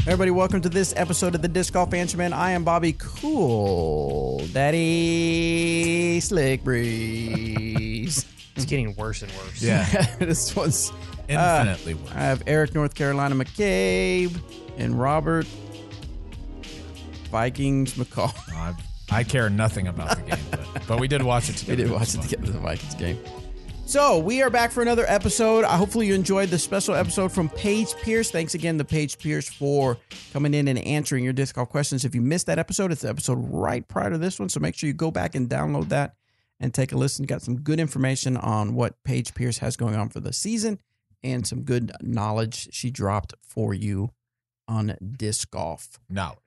Everybody, welcome to this episode of the Disc Golf Answer Man. I am Bobby Cool Daddy Slick Breeze. It's getting worse and worse. Yeah. This one's Infinitely worse. I have Eric, North Carolina McCabe, and Robert Vikings McCall. I care nothing about the game, but we did watch it We together. did watch it together, the Vikings game. So we are back for another episode. Hopefully you enjoyed the special episode from Paige Pierce. Thanks again to Paige Pierce for coming in and answering your disc golf questions. If you missed that episode, it's the episode right prior to this one. So make sure you go back and download that and take a listen. Got some good information on what Paige Pierce has going on for the season and some good knowledge she dropped for you on disc golf. Knowledge.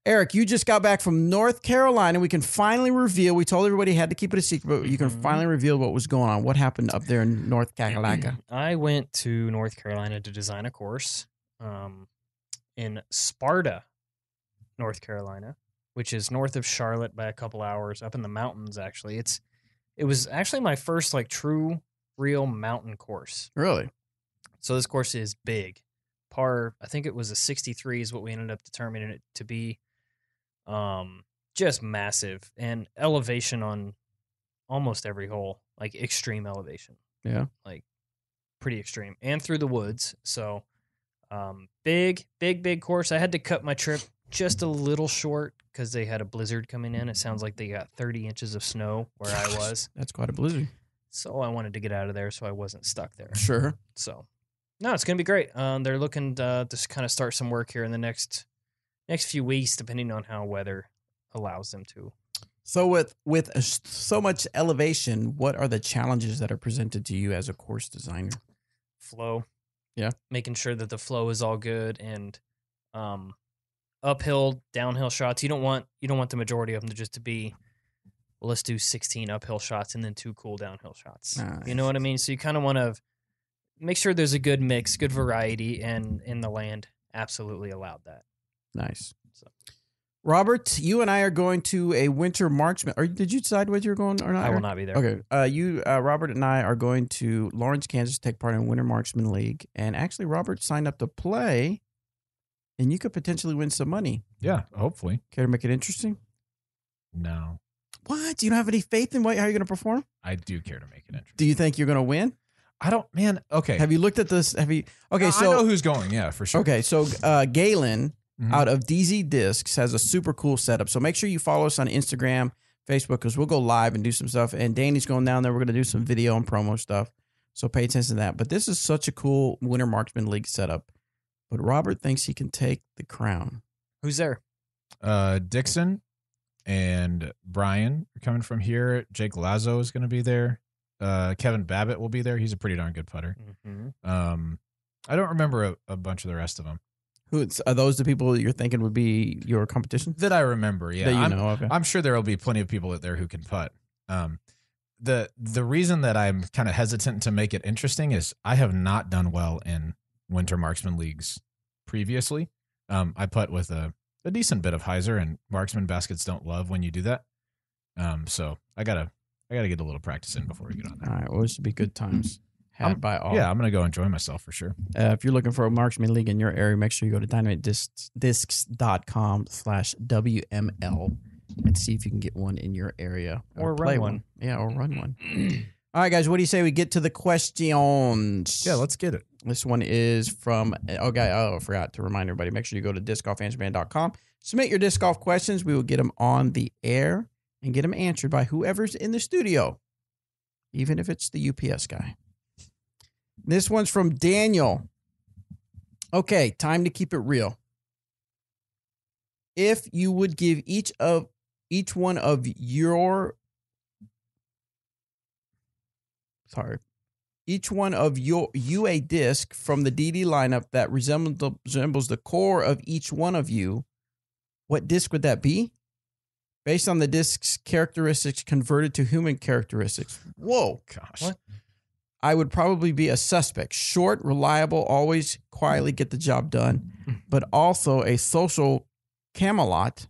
Eric, you just got back from North Carolina. We can finally reveal. We told everybody had to keep it a secret, but you can finally reveal what was going on. What happened up there in North Carolina? I went to North Carolina to design a course in Sparta, North Carolina, which is north of Charlotte by a couple hours, up in the mountains, actually. It was actually my first true, real mountain course. Really? So this course is big. Par, I think it was a 63 is what we ended up determining it to be. Just massive, and elevation on almost every hole, like extreme elevation. Yeah. Like pretty extreme, and through the woods. So, big course. I had to cut my trip just a little short because they had a blizzard coming in. It sounds like they got 30 inches of snow where I was. That's quite a blizzard. So I wanted to get out of there so I wasn't stuck there. Sure. So, no, it's going to be great. They're looking to kind of start some work here in the next few weeks, depending on how weather allows them to. So with so much elevation, what are the challenges that are presented to you as a course designer? Flow. Yeah. Making sure that the flow is all good, and uphill, downhill shots. You don't want the majority of them to just to be, well, let's do 16 uphill shots and then 2 cool downhill shots. Nice. You know what I mean? So you kind of want to make sure there's a good mix, good variety, and in the land absolutely allowed that. Nice. So. Robert, you and I are going to a winter marksman. Did you decide whether you're going or not? I will not be there. Okay. Robert and I are going to Lawrence, Kansas, to take part in Winter Marksman League. And actually, Robert signed up to play, and you could potentially win some money. Yeah, hopefully. Care to make it interesting? No. What? You don't have any faith in how you're going to perform? I do care to make it interesting. Do you think you're going to win? Okay. Have you looked at this? Okay, No, so I know who's going, yeah, for sure. Okay, so Galen out of DZ Discs has a super cool setup. So make sure you follow us on Instagram, Facebook, because we'll go live and do some stuff. And Danny's going down there. We're going to do some video and promo stuff. So pay attention to that. But this is such a cool Winter Marksman League setup. But Robert thinks he can take the crown. Who's there? Dixon and Brian are coming from here. Jake Lazo is going to be there. Kevin Babbitt will be there. He's a pretty darn good putter. Mm-hmm. I don't remember a bunch of the rest of them. Are those the people you're thinking would be your competition? That I remember, yeah. That you know, okay. I'm sure there will be plenty of people out there who can putt. The reason that I'm kind of hesitant to make it interesting is I have not done well in Winter Marksman Leagues previously. I putt with a decent bit of hyzer, and marksman baskets don't love when you do that. So I gotta get a little practice in before we get on there. All right, well, this should be good times. Had by all. Yeah, I'm going to go enjoy myself for sure. If you're looking for a Marksman League in your area, make sure you go to dynamitediscs.com/WML and see if you can get one in your area. Or play run one. Yeah, or run one. All right, guys, what do you say we get to the questions? Yeah, let's get it. This one is from, I forgot to remind everybody, make sure you go to discgolfanswerman.com. Submit your disc golf questions. We will get them on the air and get them answered by whoever's in the studio, even if it's the UPS guy. This one's from Daniel. Okay, time to keep it real. If you would give each one of you a disc from the DD lineup that resembles the core of each one of you, what disc would that be? Based on the disc's characteristics converted to human characteristics. Whoa. Gosh. What? I would probably be a suspect. Short, reliable, always quietly get the job done, but also a social Camelot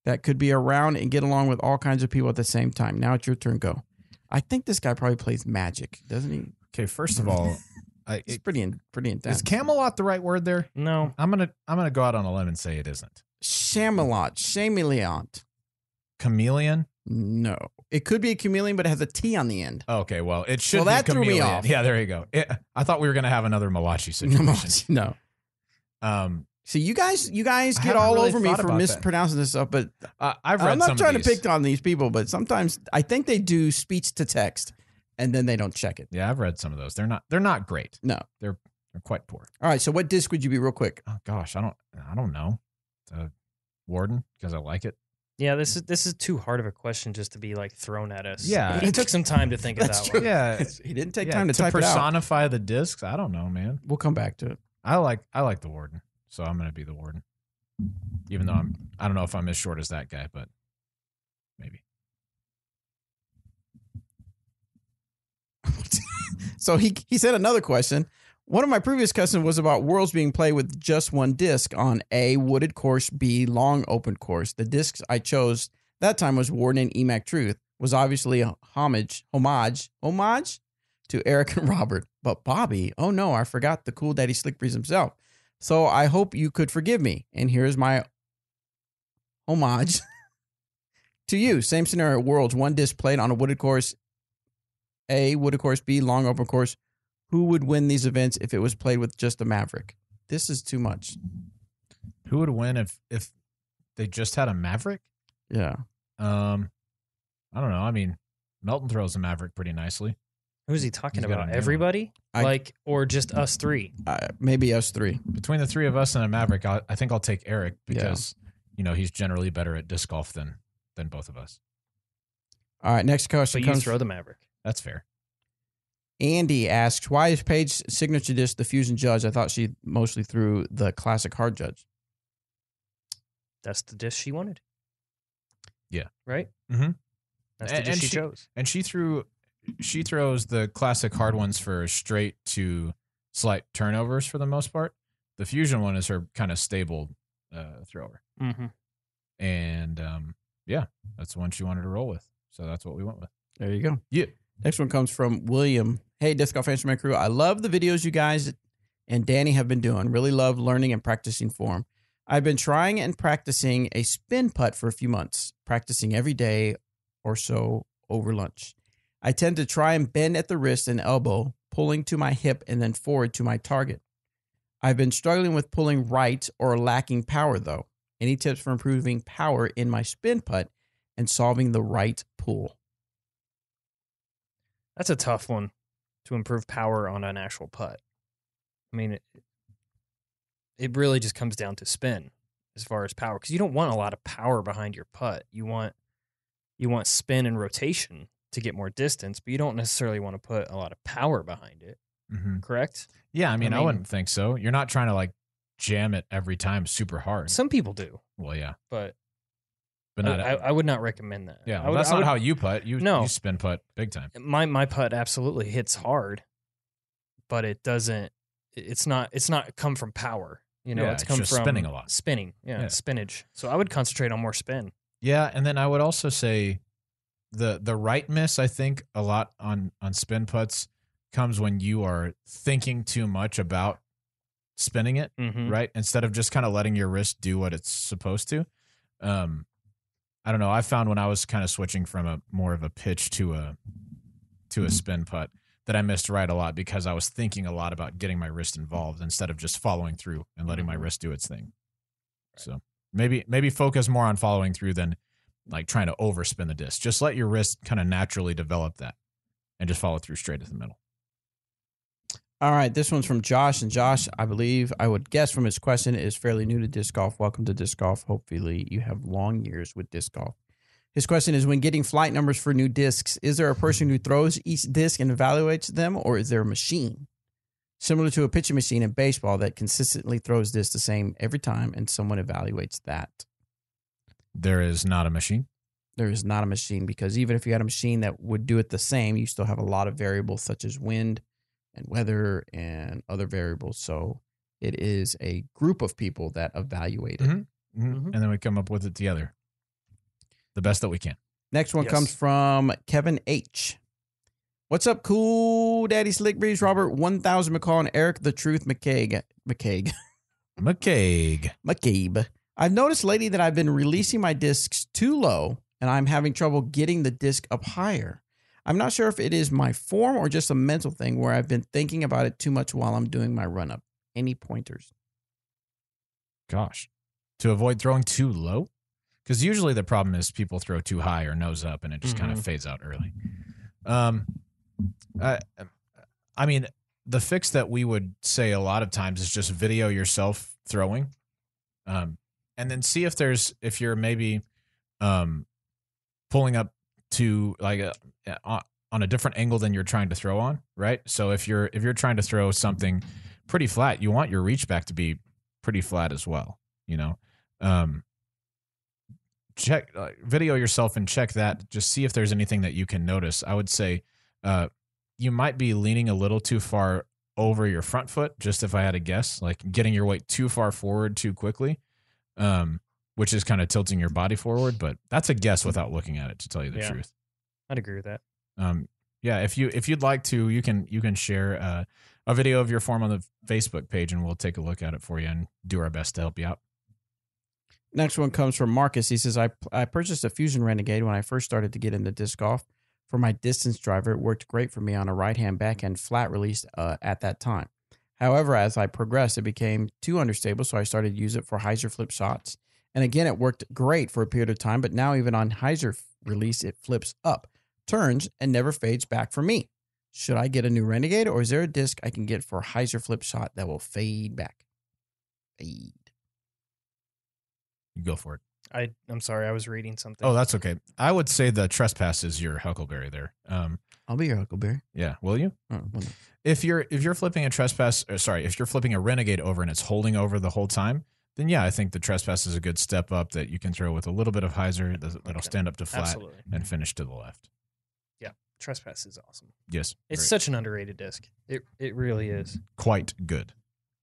that could be around and get along with all kinds of people at the same time. Now it's your turn. Go. I think this guy probably plays Magic, doesn't he? Okay, first of all, It's pretty intense. Is Camelot the right word there? No. I'm gonna go out on a limb and say it isn't. Chameleon. Chameleon? No. It could be a chameleon, but it has a T on the end. Okay, well, it should Well, be that threw me chameleon. off. Yeah, there you go. I thought we were gonna have another Malachi situation. No. So you guys get haven't all really over me thought for about that. mispronouncing this stuff, but I've read I'm not some trying of to these. pick on these people, but sometimes I think they do speech to text and then they don't check it. Yeah, I've read some of those. They're not great. No. They're quite poor. All right. So what disc would you be real quick? Oh gosh, I don't know. Warden, because I like it. Yeah, this is too hard of a question just to be like thrown at us. Yeah. He took some time to think of That's that true. one. Yeah, He didn't take yeah, time to type it out. personify the discs. I don't know, man. We'll come back to it. I like the Warden, so I'm gonna be the Warden. Even though I don't know if I'm as short as that guy, but maybe. So he said another question. One of my previous questions was about worlds being played with just one disc on A, wooded course, B, long open course. The discs I chose that time was Warden and Emac Truth. Was obviously a homage to Eric and Robert. But Bobby, oh no, I forgot the cool Daddy Slick Breeze himself. So I hope you could forgive me. And here's my homage to you. Same scenario, worlds, one disc played on a wooded course. A, wooded course, B, long open course. Who would win these events if it was played with just a Maverick? This is too much. Who would win if they just had a Maverick? Yeah. I don't know. I mean, Melton throws a Maverick pretty nicely. Who's he talking He's got about? a new one. Everybody? Or just us three? Maybe us three. Between the three of us and a Maverick, I think I'll take Eric because he's generally better at disc golf than both of us. All right, next question But you comes throw the Maverick. That's fair. Andy asks, why is Paige's signature disc the Fusion Judge? I thought she mostly threw the Classic Hard Judge. That's the disc she wanted. Yeah. Right? Mhm. That's the disc she chose. And she throws the classic hard ones for straight to slight turnovers for the most part. The Fusion one is her kind of stable thrower. Mm-hmm. And that's the one she wanted to roll with. So that's what we went with. There you go. Yeah. Next one comes from William. Hey, Disc Golf Instrument Crew. I love the videos you guys and Danny have been doing. Really love learning and practicing form. I've been trying and practicing a spin putt for a few months, practicing every day or so over lunch. I tend to try and bend at the wrist and elbow, pulling to my hip and then forward to my target. I've been struggling with pulling right or lacking power, though. Any tips for improving power in my spin putt and solving the right pull? That's a tough one to improve power on an actual putt. I mean, it really just comes down to spin as far as power, because you don't want a lot of power behind your putt. You want spin and rotation to get more distance, but you don't necessarily want to put a lot of power behind it. Mm-hmm. Correct? Yeah, I mean, I wouldn't think so. You're not trying to like jam it every time super hard. Some people do, Well, yeah, but not. I would not recommend that. Yeah, I well, would- that's I not would- how you putt. You spin putt big time. My putt absolutely hits hard, but it doesn't. It's not come from power. Yeah, it's it's come just from spinning a lot. Spinning, Yeah. spinach. So I would concentrate on more spin. Yeah, and then I would also say the right miss, I think, a lot on spin putts comes when you are thinking too much about spinning it, Mm-hmm. right? Instead of just kind of letting your wrist do what it's supposed to. I don't know. I found when I was kind of switching from a more of a pitch to a spin putt that I missed right a lot because I was thinking a lot about getting my wrist involved instead of just following through and letting my wrist do its thing. So maybe focus more on following through than like trying to overspin the disc. Just let your wrist kind of naturally develop that and just follow through straight at the middle. All right, this one's from Josh. And Josh, I believe, I would guess from his question, is fairly new to disc golf. Welcome to disc golf. Hopefully you have long years with disc golf. His question is, when getting flight numbers for new discs, is there a person who throws each disc and evaluates them, or is there a machine? Similar to a pitching machine in baseball that consistently throws discs the same every time, and someone evaluates that. There is not a machine. There is not a machine, because even if you had a machine that would do it the same, you still have a lot of variables such as wind and weather and other variables. So it is a group of people that evaluate it. Mm-hmm. Mm-hmm. And then we come up with it together. The best that we can. Next one Yes. comes from Kevin H. What's up, cool Daddy Slick Breeze, Robert 1000 McCall, and Eric the Truth McCaig. McCabe. I've noticed lately that I've been releasing my discs too low, and I'm having trouble getting the disc up higher. I'm not sure if it is my form or just a mental thing where I've been thinking about it too much while I'm doing my run-up. Any pointers? Gosh. To avoid throwing too low? Because usually the problem is people throw too high or nose up, and it just kind of fades out early. I mean, the fix that we would say a lot of times is just video yourself throwing, and then see if you're maybe pulling up to like on a different angle than you're trying to throw on, right? So if you're trying to throw something pretty flat, you want your reach back to be pretty flat as well, you know. Check video yourself and check that. Just see if there's anything that you can notice. I would say you might be leaning a little too far over your front foot, just if I had to guess, like getting your weight too far forward too quickly, which is kind of tilting your body forward. But that's a guess without looking at it, to tell you the truth. I'd agree with that. Yeah, if you'd like to, you can share a video of your form on the Facebook page, and we'll take a look at it for you and do our best to help you out. Next one comes from Marcus. He says, I purchased a Fusion Renegade when I first started to get into disc golf. For my distance driver, it worked great for me on a right-hand backhand flat release at that time. However, as I progressed, it became too understable, so I started to use it for hyzer flip shots. And again, it worked great for a period of time, but now even on hyzer release, it flips up, turns, and never fades back for me. Should I get a new Renegade, or is there a disc I can get for hyzer flip shot that will fade back? Fade. You go for it. I'm sorry, I was reading something. Oh, that's okay. I would say the Trespass is your Huckleberry there. I'll be your Huckleberry. Yeah, will you? Oh, well, If you're flipping a Trespass, if you're flipping a Renegade over and it's holding over the whole time, then yeah, I think the Trespass is a good step up that you can throw with a little bit of hyzer that'll stand up to flat and finish to the left. Yeah, Trespass is awesome. Yes, it's such an underrated disc. It really is. Quite good.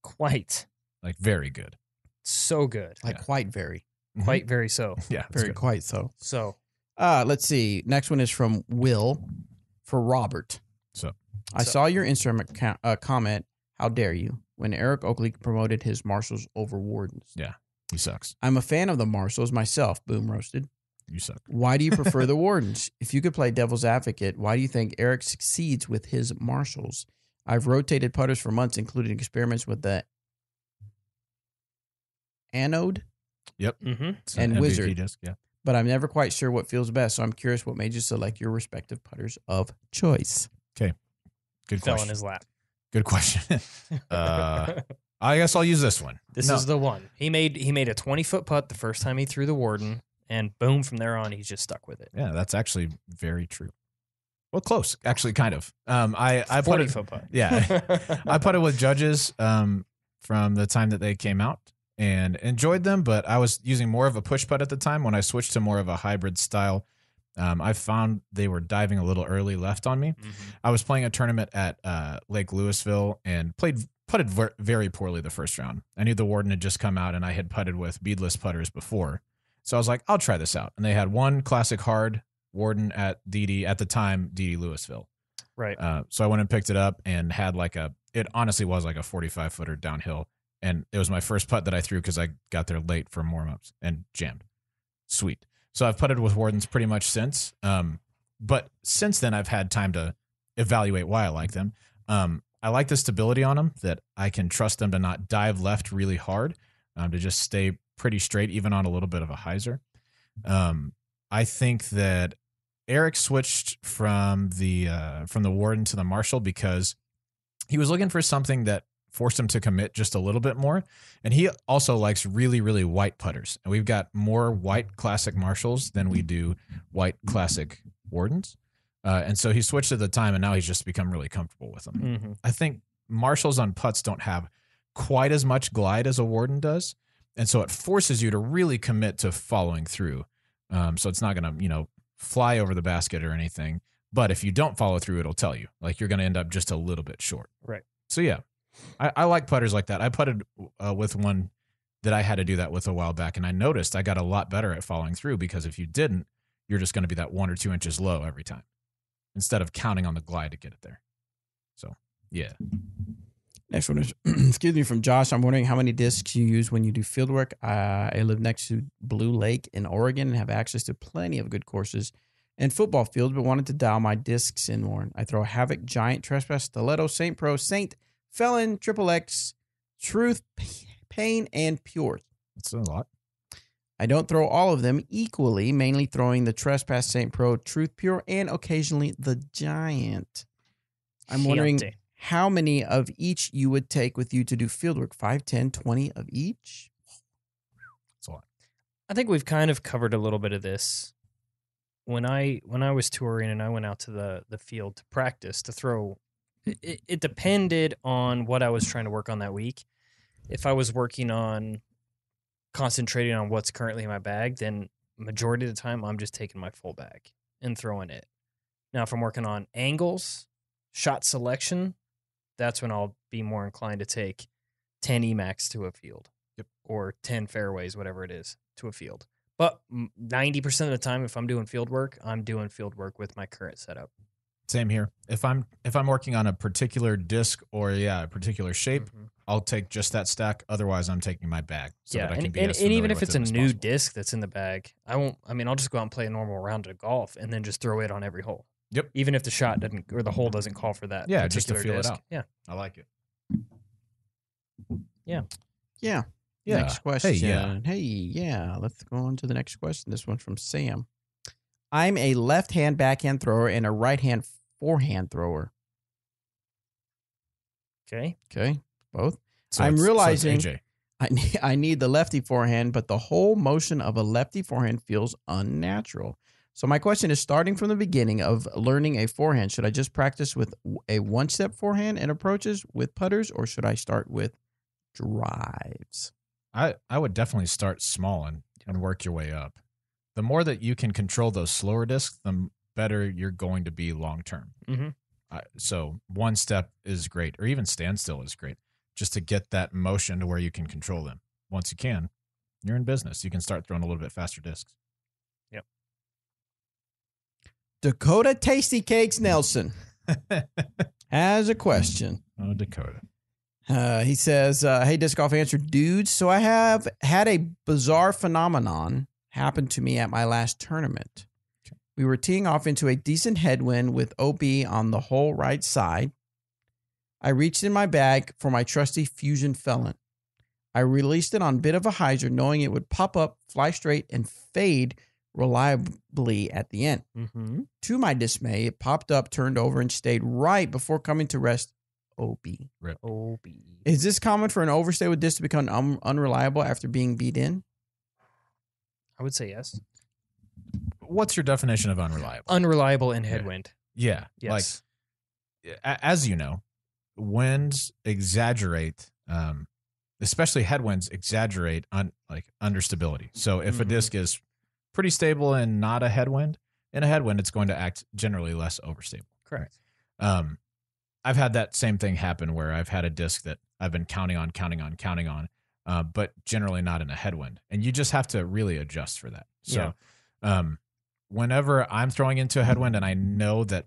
Quite. Like very good. So good. like quite very. Quite very so. Yeah, Very good. quite so. So. Let's see. Next one is from Will for Robert. So I saw your Instagram comment, how dare you, when Eric Oakley promoted his Marshalls over Wardens. Yeah, he sucks. I'm a fan of the Marshalls myself, boom roasted. You suck. Why do you prefer the Wardens? If you could play devil's advocate, why do you think Eric succeeds with his Marshalls? I've rotated putters for months, including experiments with the Anode. Yep. Mm-hmm. And MVP Wizard. disc, yeah. But I'm never quite sure what feels best, so I'm curious what made you select your respective putters of choice. Okay. Good Fell question. in his lap. Good question. I guess I'll use this one. This is the one. He made a 20-foot putt the first time he threw the Warden, and boom, from there on, he's just stuck with it. Yeah, that's actually very true. Well, close, actually, kind of. I 40-foot putt. Yeah, I putted with Judges from the time that they came out and enjoyed them, but I was using more of a push putt at the time. When I switched to more of a hybrid style, I found they were diving a little early left on me. Mm-hmm. I was playing a tournament at Lake Louisville and putted very poorly the first round. I knew the Warden had just come out, and I had putted with beadless putters before. So I was like, I'll try this out. And they had one classic hard Warden at the time, DD Louisville. Right. So I went and picked it up and had it honestly was like a 45-footer downhill. And it was my first putt that I threw because I got there late from warm-ups and jammed. Sweet. So I've putted with Wardens pretty much since. But since then, I've had time to evaluate why I like them. I like the stability on them, that I can trust them to not dive left really hard, to just stay pretty straight, even on a little bit of a hyzer. I think that Eric switched from the Warden to the Marshall because he was looking for something that forced him to commit just a little bit more. And he also likes really, really white putters. And we've got more white classic Marshalls than we do white classic Wardens. And so he switched at the time, and now he's just become really comfortable with them. Mm-hmm. I think Marshalls on putts don't have quite as much glide as a Warden does. And so it forces you to really commit to following through. So it's not going to, fly over the basket or anything. But if you don't follow through, it'll tell you. Like, you're going to end up just a little bit short. Right. So, yeah, I like putters like that. I putted with one that I had to do that with a while back, and I noticed I got a lot better at following through because if you didn't, you're just going to be that 1 or 2 inches low every time. instead of counting on the glide to get it there. So, yeah. Next one is, excuse me, from Josh. I'm wondering how many discs you use when you do field work. I live next to Blue Lake in Oregon and have access to plenty of good courses and football fields, but wanted to dial my discs in more. I throw Havoc, Giant, Trespass, Stiletto, Saint Pro, Saint, Felon, Triple X, Truth, Pain, and Pure. That's a lot. I don't throw all of them equally, mainly throwing the Trespass, Saint Pro, Truth, Pure, and occasionally the Giant. I'm wondering Giante. how many of each you would take with you to do fieldwork. 5, 10, 20 of each? That's a lot. I think we've kind of covered a little bit of this. When I was touring and I went out to the field to practice to throw, it depended on what I was trying to work on that week. If I was working on concentrating on what's currently in my bag, then majority of the time I'm just taking my full bag and throwing it. Now, if I'm working on angles, shot selection, that's when I'll be more inclined to take 10 Emacs to a field. Yep. Or 10 fairways, whatever it is, to a field. But 90% of the time, if I'm doing field work, I'm doing field work with my current setup. Same here. If I'm working on a particular disc or a particular shape, I'll take just that stack. Otherwise, I'm taking my bag. So that I can be and as familiar even if with it's it a as new possible. disc that's in the bag, I'll just go out and play a normal round of golf and then just throw it on every hole. Yep. Even if the shot doesn't or the hole doesn't call for that. Yeah, just to particular feel it disc. out. Yeah. I like it. Yeah. Yeah. Next question. Hey, yeah. Yeah. Let's go on to the next question. This one's from Sam. I'm a left-hand backhand thrower and a right-hand forehand thrower. Okay. Okay. Both. So I'm it's realizing AJ. I need the lefty forehand, but the whole motion of a lefty forehand feels unnatural. So my question is, starting from the beginning of learning a forehand, should I just practice with a one-step forehand and approaches with putters, or should I start with drives? I would definitely start small and work your way up. The more that you can control those slower discs, the better you're going to be long term. Mm-hmm. So one step is great, or even standstill is great, just to get that motion to where you can control them. Once you can, you're in business. You can start throwing a little bit faster discs. Yep. Dakota Tasty Cakes Nelson has a question. Oh, Dakota. He says, hey, Disc Golf Answer dudes. So I have had a bizarre phenomenon happen to me at my last tournament. Okay. We were teeing off into a decent headwind with OB on the whole right side. I reached in my bag for my trusty Fusion Felon. I released it on a bit of a hyzer, knowing it would pop up, fly straight, and fade reliably at the end. Mm-hmm. To my dismay, it popped up, turned over, and stayed right before coming to rest. OB. OB. Is this common for an overstay with disc to become unreliable after being beat in? I would say yes. What's your definition of unreliable? Unreliable in headwind. Yeah. Yes. Like, as you know, winds exaggerate, especially headwinds exaggerate understability. So if a disc is pretty stable and not a headwind, in a headwind, it's going to act generally less overstable. Correct. I've had that same thing happen where I've had a disc that I've been counting on, but generally not in a headwind. And you just have to really adjust for that. So whenever I'm throwing into a headwind and I know that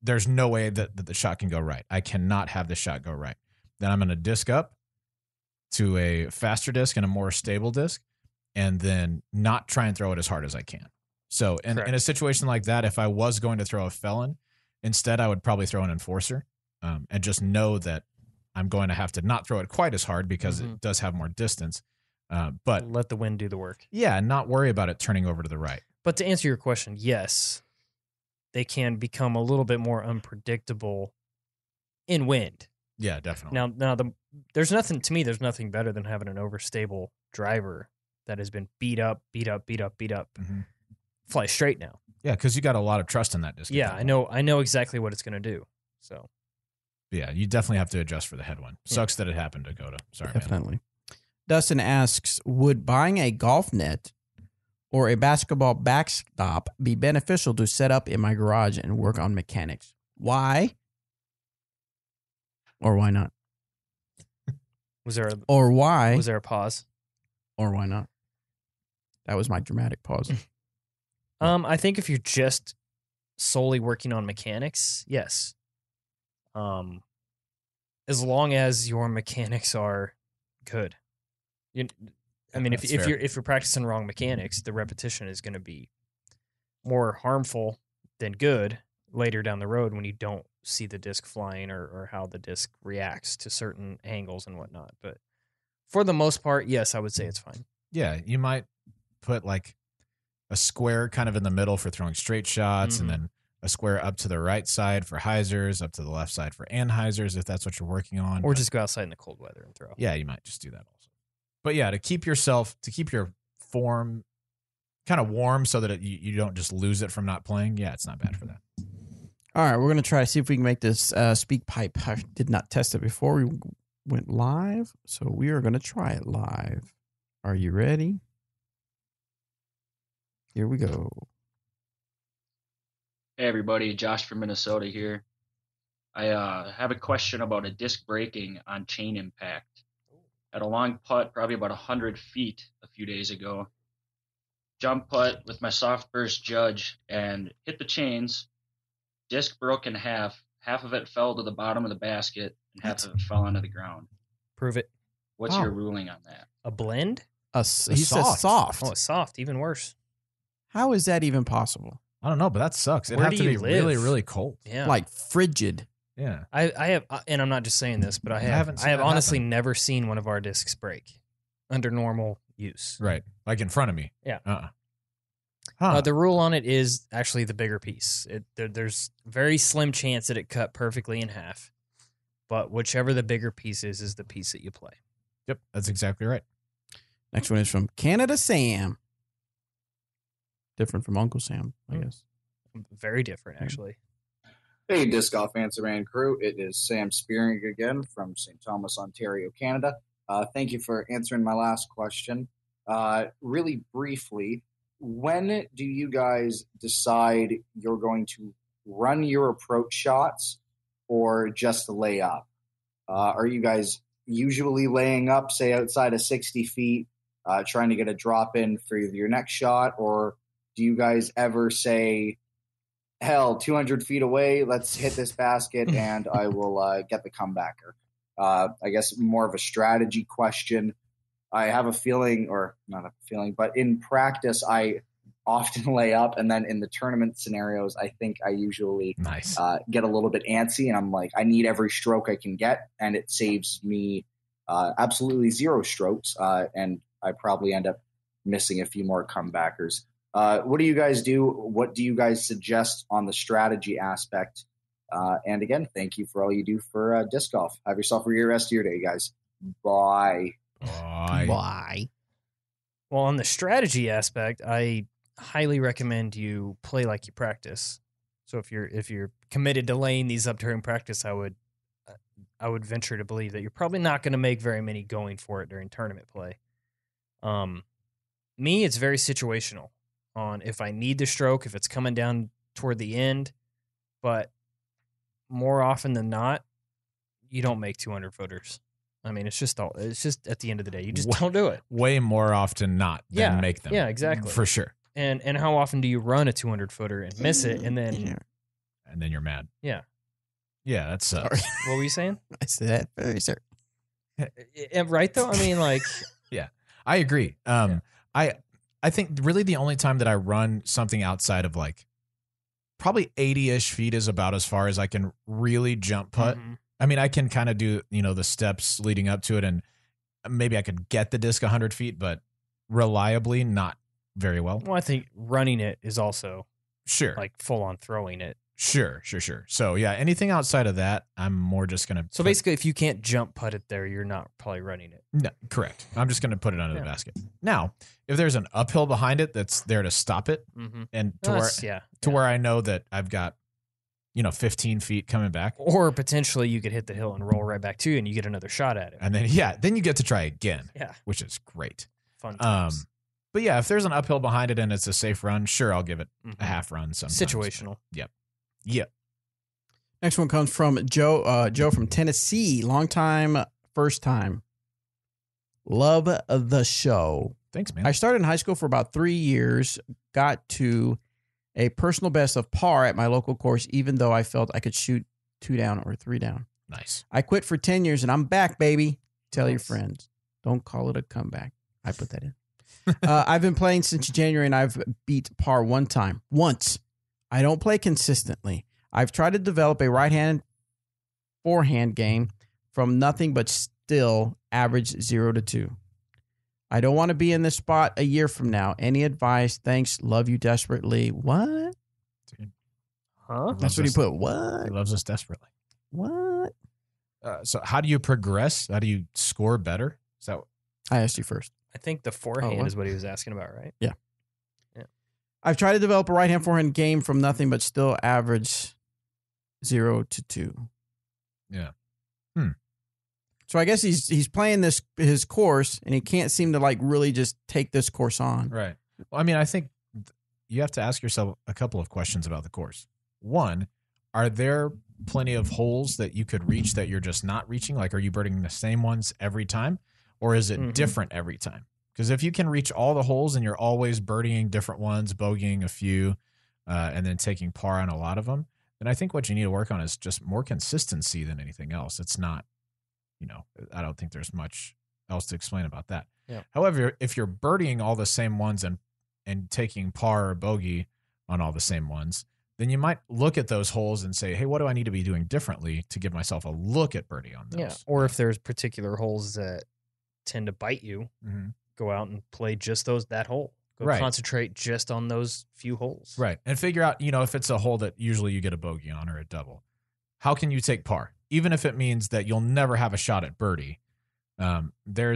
there's no way that the shot can go right, I cannot have the shot go right, then I'm going to disc up to a faster disc and a more stable disc, and then not try and throw it as hard as I can. So in a situation like that, if I was going to throw a Felon, instead I would probably throw an Enforcer, and just know that I'm going to have to not throw it quite as hard because it does have more distance. But let the wind do the work. Yeah, not worry about it turning over to the right. But to answer your question, yes, they can become a little bit more unpredictable in wind. Yeah, definitely. Now there's nothing better than having an overstable driver that has been beat up, fly straight now. Yeah, because you got a lot of trust in that disc. Yeah, I know exactly what it's going to do. So, yeah, you definitely have to adjust for the headwind. Sucks that it happened, Dakota. Sorry, definitely. Man. Dustin asks, would buying a golf net or a basketball backstop be beneficial to set up in my garage and work on mechanics? Why? Or why not? Was there a pause? Or why not? That was my dramatic pause. I think if you're just solely working on mechanics, yes. As long as your mechanics are good. I mean, if That's fair. you're practicing wrong mechanics, the repetition is going to be more harmful than good later down the road when you don't see the disc flying or how the disc reacts to certain angles and whatnot. But for the most part, yes, I would say it's fine. Yeah, you might put like a square kind of in the middle for throwing straight shots, and then a square up to the right side for hyzers, up to the left side for anhyzers, if that's what you're working on. Or just go outside in the cold weather and throw. Yeah, you might just do that also. But yeah, to keep your form kind of warm so that you don't just lose it from not playing, yeah, it's not bad for that. All right, we're going to try to see if we can make this speak pipe. I did not test it before we went live, so we are going to try it live. Are you ready? Here we go. Hey everybody, Josh from Minnesota here. I have a question about a disc breaking on chain impact. Had a long putt, probably about 100 feet a few days ago. Jump putt with my soft burst judge and hit the chains. Disc broke in half. Half of it fell to the bottom of the basket and half of it fell onto the ground. Prove it. What's your ruling on that? A blend? He says soft. Oh, it's soft. Even worse. How is that even possible? I don't know, but that sucks. It'd Where have do to you be live? really, really cold. Yeah. Like frigid. Yeah. I have, and I'm not just saying this, but I have haven't seen that honestly happen. never seen one of our discs break under normal use. Right. Like in front of me. Yeah. Huh. The rule on it is actually the bigger piece. There's very slim chance that it cut perfectly in half, but whichever the bigger piece is the piece that you play. Yep, that's exactly right. Next one is from Canada Sam. Different from Uncle Sam, I guess. Very different, actually. Hey, Disc Golf Answer Man crew. It is Sam Spearing again from St. Thomas, Ontario, Canada. Thank you for answering my last question. Really briefly, when do you guys decide you're going to run your approach shots or just lay up? Are you guys usually laying up, say, outside of 60 feet, trying to get a drop in for your next shot? Or do you guys ever say, hell, 200 feet away, let's hit this basket and I will get the comebacker? I guess more of a strategy question. I have a feeling, or not a feeling, but in practice, I often lay up. And then in the tournament scenarios, I think I usually get a little bit antsy. And I'm like, I need every stroke I can get. And it saves me absolutely 0 strokes. And I probably end up missing a few more comebackers. What do you guys do? What do you guys suggest on the strategy aspect? And again, thank you for all you do for disc golf. Have yourself a great rest of your day, guys. Bye. Why? Well, on the strategy aspect, I highly recommend you play like you practice. So if you're committed to laying these up during practice, I would venture to believe that you're probably not going to make very many going for it during tournament play. Me, it's very situational on if I need the stroke, if it's coming down toward the end, but more often than not, you don't make 200 footers. I mean, it's just at the end of the day, you just don't do it. Way more often not than make them. Yeah, exactly. For sure. And how often do you run a 200 footer and miss it and then you're mad? Yeah. Yeah, that sucks. What were you saying? I said that very certain. Right though? I mean, like yeah. I agree. I think really the only time that I run something outside of like probably 80-ish feet is about as far as I can really jump putt. Mhm. I mean, I can kind of do, the steps leading up to it, and maybe I could get the disc 100 feet, but reliably not very well. Well, I think running it is also Sure. like full on throwing it. Sure. So yeah, anything outside of that, I'm more just going to. So basically, if you can't jump putt it there, you're not probably running it. No, correct. I'm just going to put it under the basket. Now, if there's an uphill behind it that's there to stop it, and where I know that I've got, 15 feet coming back, or potentially you could hit the hill and roll right back to you, and you get another shot at it. And then then you get to try again. Yeah, which is great. Fun times. But yeah, if there's an uphill behind it and it's a safe run, sure, I'll give it a half run. Sometimes situational. Yep. Next one comes from Joe. Joe from Tennessee. Long time, first time. Love the show. Thanks, man. I started in high school for about 3 years. Got to a personal best of par at my local course, even though I felt I could shoot 2 down or 3 down. Nice. I quit for 10 years and I'm back, baby. Tell your Nice. friends. Don't call it a comeback. I put that in. I've been playing since January and I've beat par one time. Once. I don't play consistently. I've tried to develop a right-hand forehand game from nothing but still average 0 to 2. I don't want to be in this spot a year from now. Any advice? Thanks. Love you desperately. What? Huh? That's what he put. He What? loves us desperately. What? So how do you progress? How do you score better? Is that I asked you first. I think the forehand what? is what he was asking about, right? I've tried to develop a right-hand forehand game from nothing but still average 0 to 2. Yeah. So I guess he's playing his course and he can't seem to like really just take this course on. right? Well, I mean, I think you have to ask yourself a couple of questions about the course. One, are there plenty of holes that you could reach that you're just not reaching? Like, are you birding the same ones every time, or is it Mhm. different every time? Because if you can reach all the holes and you're always birdieing different ones, bogeying a few, and then taking par on a lot of them, then I think what you need to work on is just more consistency than anything else. It's not, I don't think there's much else to explain about that. Yeah. However, if you're birdieing all the same ones and taking par or bogey on all the same ones, then you might look at those holes and say, hey, what do I need to be doing differently to give myself a look at birdie on those? Yeah. Or if there's particular holes that tend to bite you, Mhm. go out and play just that hole. Go Right. concentrate just on those few holes. Right. And figure out, if it's a hole that usually you get a bogey on or a double, how can you take par? Even if it means that you'll never have a shot at birdie. There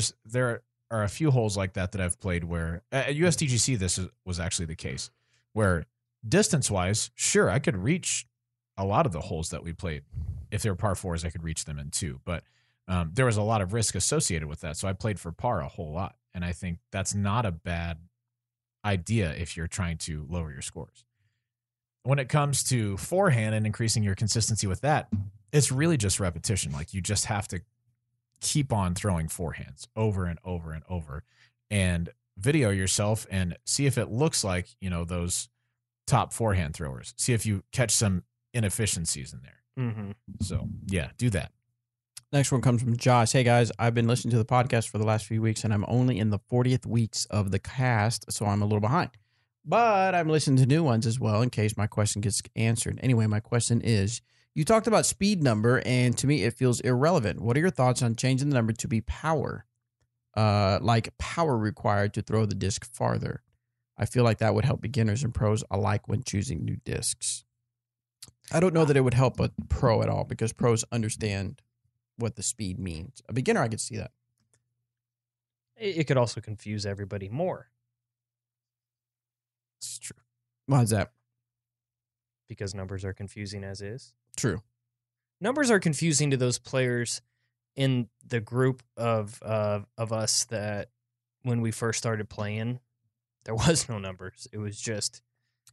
are a few holes like that I've played where at USDGC, was actually the case where distance wise, sure, I could reach a lot of the holes that we played. If they were par fours, I could reach them in too. But there was a lot of risk associated with that. So I played for par a whole lot. And I think that's not a bad idea if you're trying to lower your scores. When it comes to forehand and increasing your consistency with that, it's really just repetition. Like, you just have to keep on throwing forehands over and over and over and video yourself and see if it looks like, those top forehand throwers. See if you catch some inefficiencies in there. Mm-hmm. So, yeah, do that. Next one comes from Josh. Hey guys, I've been listening to the podcast for the last few weeks and I'm only in the 40th weeks of the cast, so I'm a little behind. But I'm listening to new ones as well in case my question gets answered. Anyway, my question is, you talked about speed number and to me it feels irrelevant. What are your thoughts on changing the number to be power? Like power required to throw the disc farther. I feel like that would help beginners and pros alike when choosing new discs. I don't know that it would help a pro at all because pros understand what the speed means. A beginner, I could see that. It could also confuse everybody more It's true. Why is that? because numbers are confusing as is. True. Numbers are confusing to those players in the group of us that when we first started playing, there was no numbers. It was just,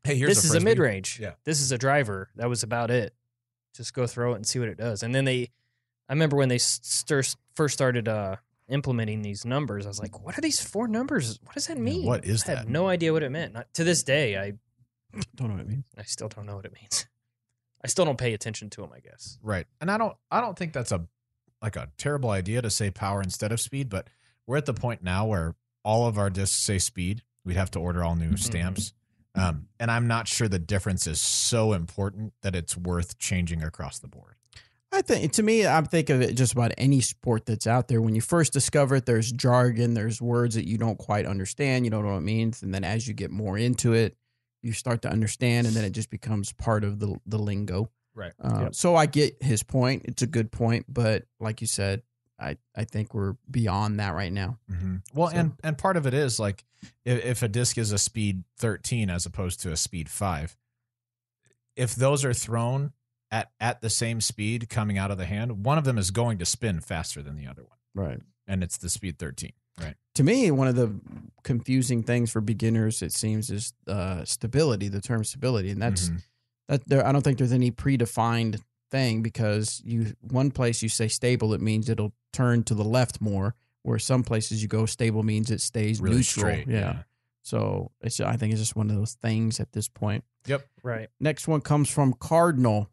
Hey, here's this is a Frisbee. mid-range. Yeah. This is a driver. That was about it. Just go throw it and see what it does. And then I remember when they first started implementing these numbers, I was like, what are these 4 numbers? What does that mean? what is I that? had no idea what it meant. To this day, I Don't know what it means. still don't know what it means. I still don't pay attention to them, I guess. Right. And I don't think that's a terrible idea to say power instead of speed, but we're at the point now where all of our discs say speed. We'd have to order all new stamps. And I'm not sure the difference is so important that it's worth changing across the board. I think, to me, I think of it just about any sport that's out there. When you first discover it, there's jargon, there's words that you don't quite understand, you don't know what it means. And then as you get more into it, you start to understand, and then it just becomes part of the lingo. Right. So I get his point. It's a good point. But like you said, I think we're beyond that right now. Mm-hmm. Well, So- and part of it is like if a disc is a speed 13 as opposed to a speed 5, if those are thrown at the same speed coming out of the hand, one of them is going to spin faster than the other one. Right. And it's the speed 13. Right. To me, one of the confusing things for beginners, it seems, is stability, the term stability. And that's Mhm. that there. I don't think there's any predefined thing because one place you say stable, it means it'll turn to the left more, where some places you go stable means it stays Really neutral. straight. Yeah. So I think it's just one of those things at this point. Right. Next one comes from Cardinal.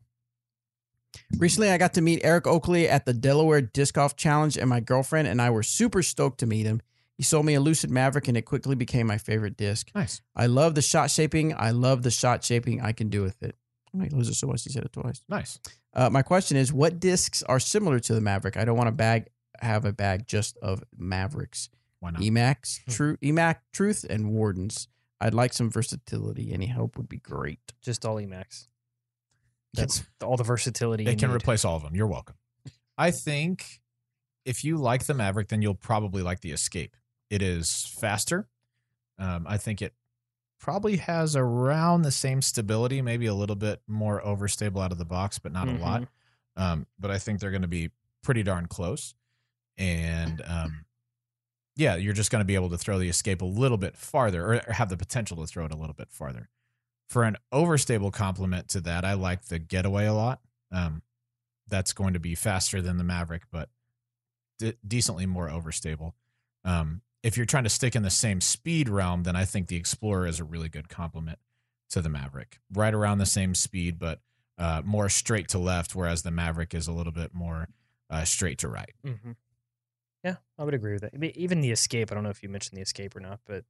Recently, I got to meet Eric Oakley at the Delaware Disc Golf Challenge, and my girlfriend and I were super stoked to meet him. He sold me a Lucid Maverick, and it quickly became my favorite disc. Nice. I love the shot shaping. I love the shot shaping I can do with it. Oh, he loves it so much, he said it twice. Nice. My question is, what discs are similar to the Maverick? I don't want to have a bag just of Mavericks. Why not? EMAC Truth, and Wardens. I'd like some versatility. Any help would be great. Just all Emacs. That's all the versatility. It you can need. replace all of them. You're welcome. I think if you like the Maverick, then you'll probably like the Escape. It is faster. I think it probably has around the same stability, maybe a little bit more overstable out of the box, but not a lot. But I think they're going to be pretty darn close. And yeah, you're just going to be able to throw the Escape a little bit farther, or have the potential to throw it a little bit farther. For an overstable complement to that, I like the Getaway a lot. That's going to be faster than the Maverick, but decently more overstable. If you're trying to stick in the same speed realm, then I think the Explorer is a really good complement to the Maverick. Right around the same speed, but more straight to left, whereas the Maverick is a little bit more straight to right. Mm-hmm. Yeah, I would agree with that. I mean, even the Escape, I don't know if you mentioned the Escape or not, but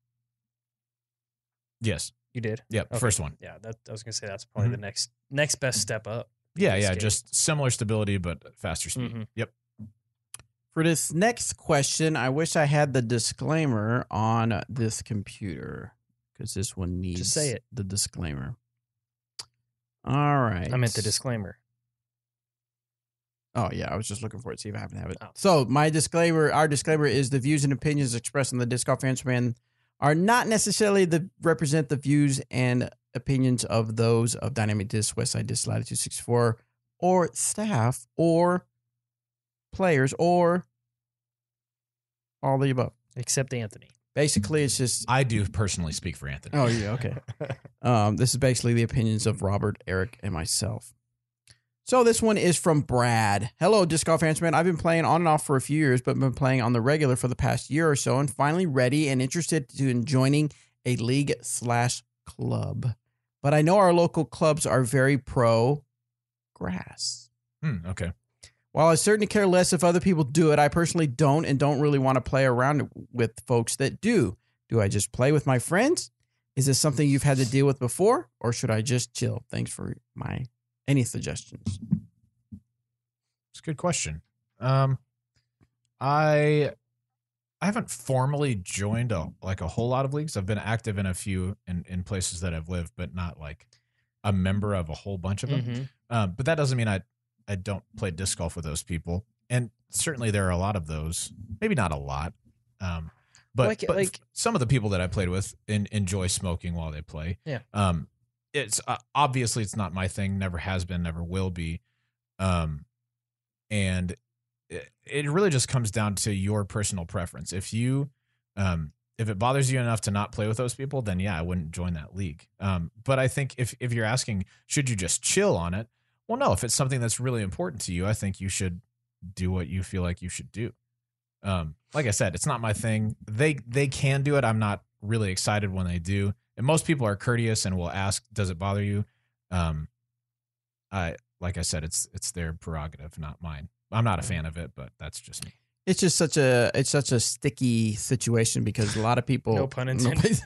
Yes. you did. Yep. Okay. First one. Yeah, I was gonna say that's probably the next best step up. Yeah. The Yeah. Escape. Just similar stability, but faster speed. Mhm. Yep. For this next question, I wish I had the disclaimer on this computer because this one needs Just say it. the disclaimer. All right. I meant the disclaimer. Oh, yeah. I was just looking for it. See if I happen to have it. Oh. So, our disclaimer is the views and opinions expressed on the Disc Golf Answer Man are not necessarily represent the views and opinions of those of Dynamic Disc, Westside Disc, Latitude 64, or staff, or players, or all the above. Except Anthony. Basically, it's just. I do personally speak for Anthony. Oh, yeah. Okay. This is basically the opinions of Robert, Eric, and myself. So this one is from Brad. Hello, Disc Golf Answer Man. I've been playing on and off for a few years, but been playing on the regular for the past year or so, and finally ready and interested in joining a league/club. But I know our local clubs are very pro grass. Okay. While I certainly care less if other people do it, I personally don't, and don't really want to play around with folks that do. Do I just play with my friends? Is this something you've had to deal with before, or should I just chill? Thanks for any suggestions. It's a good question. I haven't formally joined a whole lot of leagues. I've been active in a few in places that I've lived, but not like a member of a whole bunch of them. Mm-hmm. But that doesn't mean I don't play disc golf with those people. And certainly there are a lot of those, maybe not a lot. But some of the people that I played with enjoy smoking while they play. Yeah. It's obviously it's not my thing. Never has been, never will be. And it really just comes down to your personal preference. If it bothers you enough to not play with those people, then yeah, I wouldn't join that league. But I think if you're asking, should you just chill on it? Well, no, if it's something that's really important to you, I think you should do what you feel like you should do. Like I said, it's not my thing. They can do it. I'm not really excited when they do. And most people are courteous and will ask, does it bother you? Like I said, it's their prerogative, not mine. I'm not a fan of it, but that's just me. It's just such a sticky situation because a lot of people. No pun intended.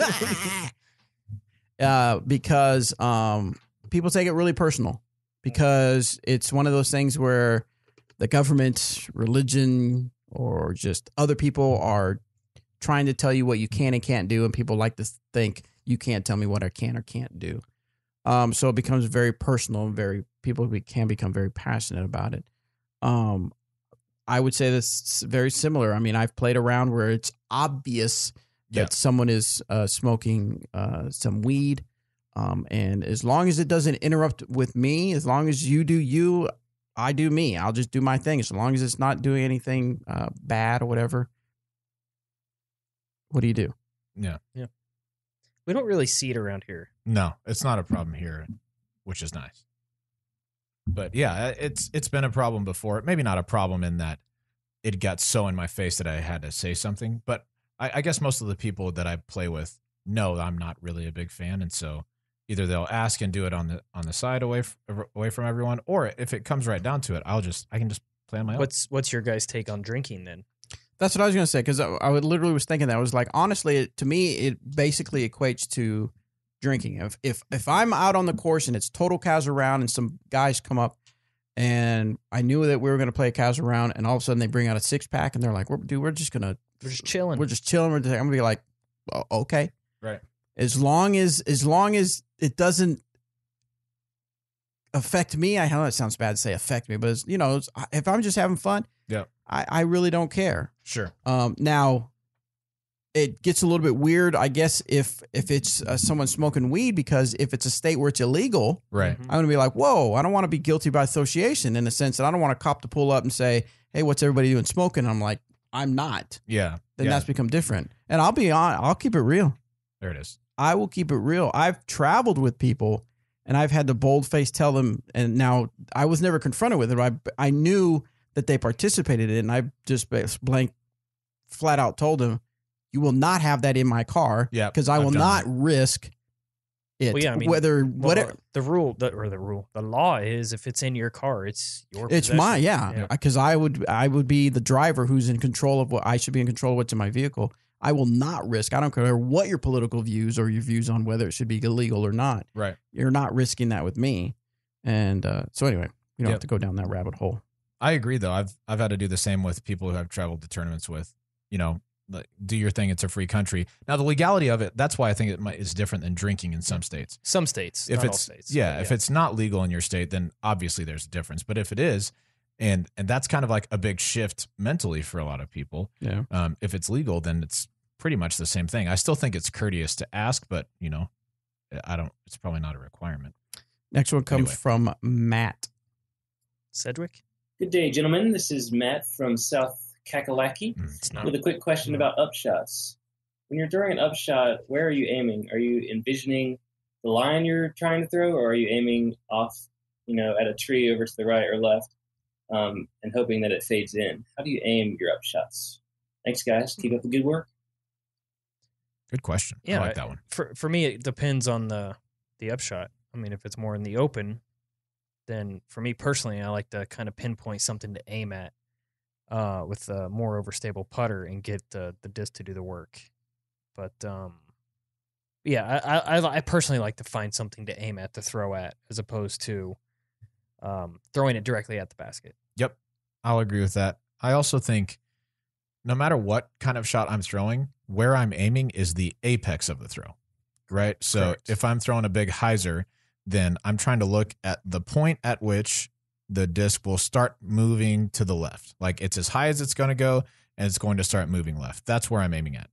Because people take it really personal because it's one of those things where the government, religion, or just other people are trying to tell you what you can and can't do, and people like to think you can't tell me what I can or can't do. So it becomes very personal and people can become very passionate about it. I would say this is very similar. I mean, I've played around where it's obvious that someone is smoking some weed. And as long as it doesn't interrupt with me, as long as you do you, I do me. I'll just do my thing. As long as it's not doing anything bad or whatever. What do you do? Yeah. Yeah. We don't really see it around here. No, it's not a problem here, which is nice. But yeah, it's been a problem before. Maybe not a problem in that it got so in my face that I had to say something. But I guess most of the people that I play with know I'm not really a big fan, and so either they'll ask and do it on the side away from everyone, or if it comes right down to it, I can just play on my own. What's your guys' take on drinking then? That's what I was going to say, because I literally was thinking that. I was like, honestly, to me, it basically equates to drinking. If I'm out on the course and it's total casual round and some guys come up and I knew that we were going to play a casual round and all of a sudden they bring out a 6-pack and they're like, we're just chilling. We're just chilling. I'm going to be like, well, okay. Right. As long as it doesn't affect me, I know it sounds bad to say affect me, but if I'm just having fun, yeah, I really don't care. Sure. Now it gets a little bit weird, I guess, if it's someone smoking weed, because if it's a state where it's illegal, right, I'm going to be like, whoa, I don't want to be guilty by association, in the sense that I don't want a cop to pull up and say, hey, what's everybody doing smoking? I'm like, I'm not. Yeah. Then that's become different. And I'll keep it real. There it is. I will keep it real. I've traveled with people and I've had to bold-face tell them, and now I was never confronted with it. I knew that they participated in it, and I just flat out told them, you will not have that in my car, because I will not risk it. Well, yeah, I mean, whatever. The law is, if it's in your car, it's your It's possession. mine, yeah. Because I would be the driver who's in control of what I should be in control of what's in my vehicle. I will not risk. I don't care what your political views or your views on whether it should be illegal or not. Right. You're not risking that with me. And so anyway, you don't have to go down that rabbit hole. I agree, though. I've had to do the same with people who I've traveled to tournaments with. Do your thing. It's a free country. Now, the legality of it, that's why I think is different than drinking in some states. Some states, if not it's all states. if it's not legal in your state, then obviously there's a difference. But if it is, and that's kind of like a big shift mentally for a lot of people. Yeah. If it's legal, then it's pretty much the same thing. I still think it's courteous to ask, but it's probably not a requirement. Next one comes from Matt Sedgwick. Good day, gentlemen. This is Matt from South Kakalaki with a quick question about upshots. When you're throwing an upshot, where are you aiming? Are you envisioning the line you're trying to throw, or are you aiming off, at a tree over to the right or left, and hoping that it fades in? How do you aim your upshots? Thanks, guys. Keep up the good work. Good question. Yeah, I like that one. For me, it depends on the upshot. I mean, if it's more in the open, then for me personally, I like to kind of pinpoint something to aim at with a more overstable putter and get the disc to do the work. But I personally like to find something to aim at, to throw at, as opposed to throwing it directly at the basket. Yep, I'll agree with that. I also think no matter what kind of shot I'm throwing, where I'm aiming is the apex of the throw, right? So Correct. If I'm throwing a big hyzer, then I'm trying to look at the point at which the disc will start moving to the left. Like it's as high as it's going to go, and it's going to start moving left. That's where I'm aiming at.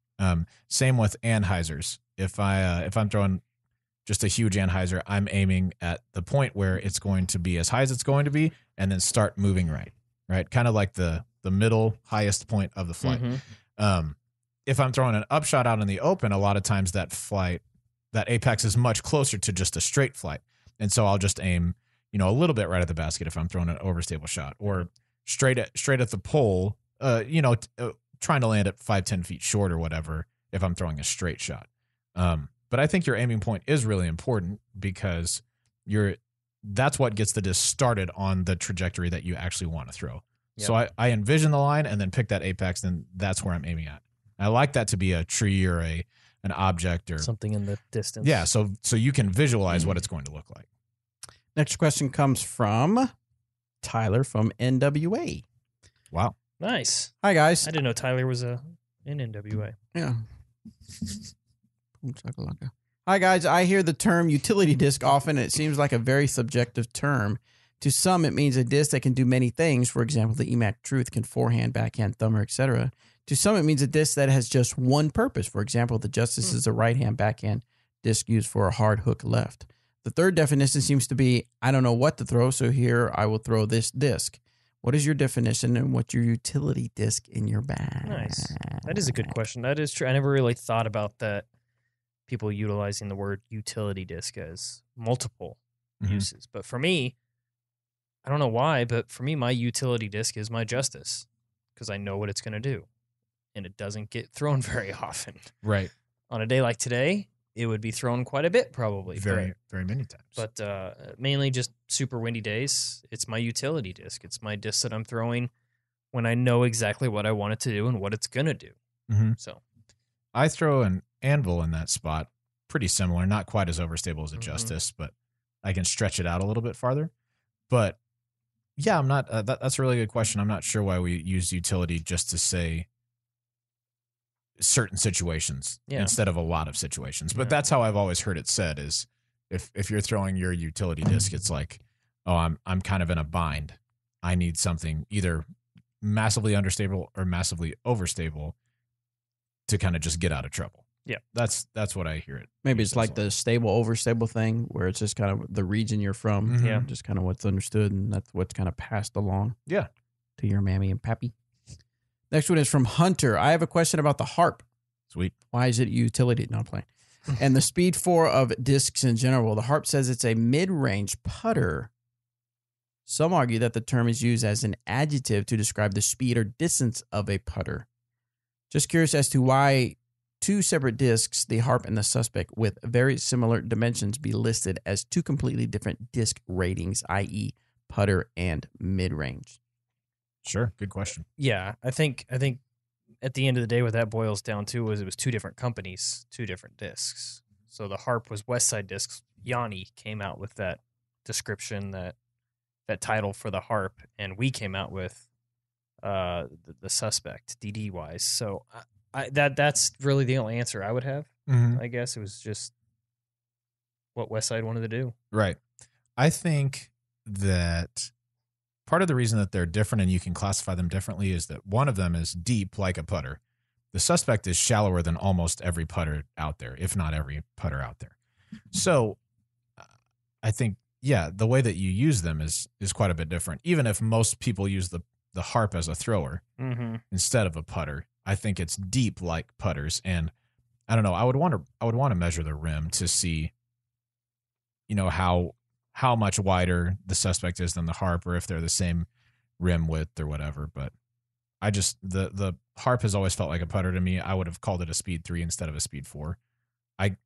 Same with anhyzers. If I'm throwing just a huge anhyzer, I'm aiming at the point where it's going to be as high as it's going to be, and then start moving right? Kind of like the middle highest point of the flight. Mm-hmm. If I'm throwing an upshot out in the open, a lot of times that apex is much closer to just a straight flight. And so I'll just aim, a little bit right at the basket if I'm throwing an overstable shot, or straight at the pole, trying to land at 5-10 feet short or whatever if I'm throwing a straight shot. But I think your aiming point is really important, because that's what gets the disc started on the trajectory that you actually want to throw. Yep. So I envision the line and then pick that apex, and that's where I'm aiming at. I like that to be a tree or an object or something in the distance. Yeah, so you can visualize what it's going to look like. Next question comes from Tyler from NWA. Wow. Nice. Hi, guys. I didn't know Tyler was in NWA. Yeah. Hi, guys. I hear the term utility disc often, and it seems like a very subjective term. To some, it means a disc that can do many things. For example, the EMAC Truth can forehand, backhand, thumber, etc. To some, it means a disc that has just one purpose. For example, the Justice is a right-hand, backhand disc used for a hard hook left. The third definition seems to be, I don't know what to throw, so here I will throw this disc. What is your definition, and what's your utility disc in your bag? Nice. That is a good question. That is true. I never really thought about that. People utilizing the word utility disc as multiple uses. But for me, I don't know why, but for me, my utility disc is my Justice, because I know what it's going to do, and it doesn't get thrown very often. Right. On a day like today, it would be thrown quite a bit probably. Very many times. But mainly just super windy days. It's my utility disc. It's my disc that I'm throwing when I know exactly what I want it to do and what it's going to do. Mm-hmm. So I throw an anvil in that spot, pretty similar, not quite as overstable as a Justice, but I can stretch it out a little bit farther. But yeah, I'm not. That's a really good question. I'm not sure why we use utility just to say certain situations instead of a lot of situations. But that's how I've always heard it said: is if you're throwing your utility disc, it's like, oh, I'm kind of in a bind. I need something either massively understable or massively overstable to kind of just get out of trouble. Yeah, that's what I hear it. Maybe it's like the stable overstable thing where it's just kind of the region you're from. Mhm. Yeah. Just kind of what's understood and that's what's kind of passed along. Yeah. To your mammy and pappy. Next one is from Hunter. I have a question about the harp. Sweet. Why is it utility? No, I'm playing. And the Speed 4 of discs in general. The harp says it's a mid-range putter. Some argue that the term is used as an adjective to describe the speed or distance of a putter. Just curious as to why two separate discs, the harp and the suspect, with very similar dimensions, be listed as two completely different disc ratings, i.e., putter and mid-range. Sure. Good question. Yeah, I think at the end of the day, what that boils down to was it was two different companies, two different discs. So the harp was Westside Discs. Yanni came out with that description, that title for the harp, and we came out with the suspect, DD wise. So that's really the only answer I would have. Mm-hmm. I guess it was just what Westside wanted to do. Right. I think that part of the reason that they're different and you can classify them differently is that one of them is deep like a putter. The suspect is shallower than almost every putter out there, if not every putter out there. So I think, yeah, the way that you use them is quite a bit different. Even if most people use the harp as a thrower instead of a putter, I think it's deep like putters. And I don't know, I would want to measure the rim to see, how much wider the suspect is than the harp, or if they're the same rim width or whatever. But I just, the harp has always felt like a putter to me. I would have called it a Speed 3 instead of a Speed 4. I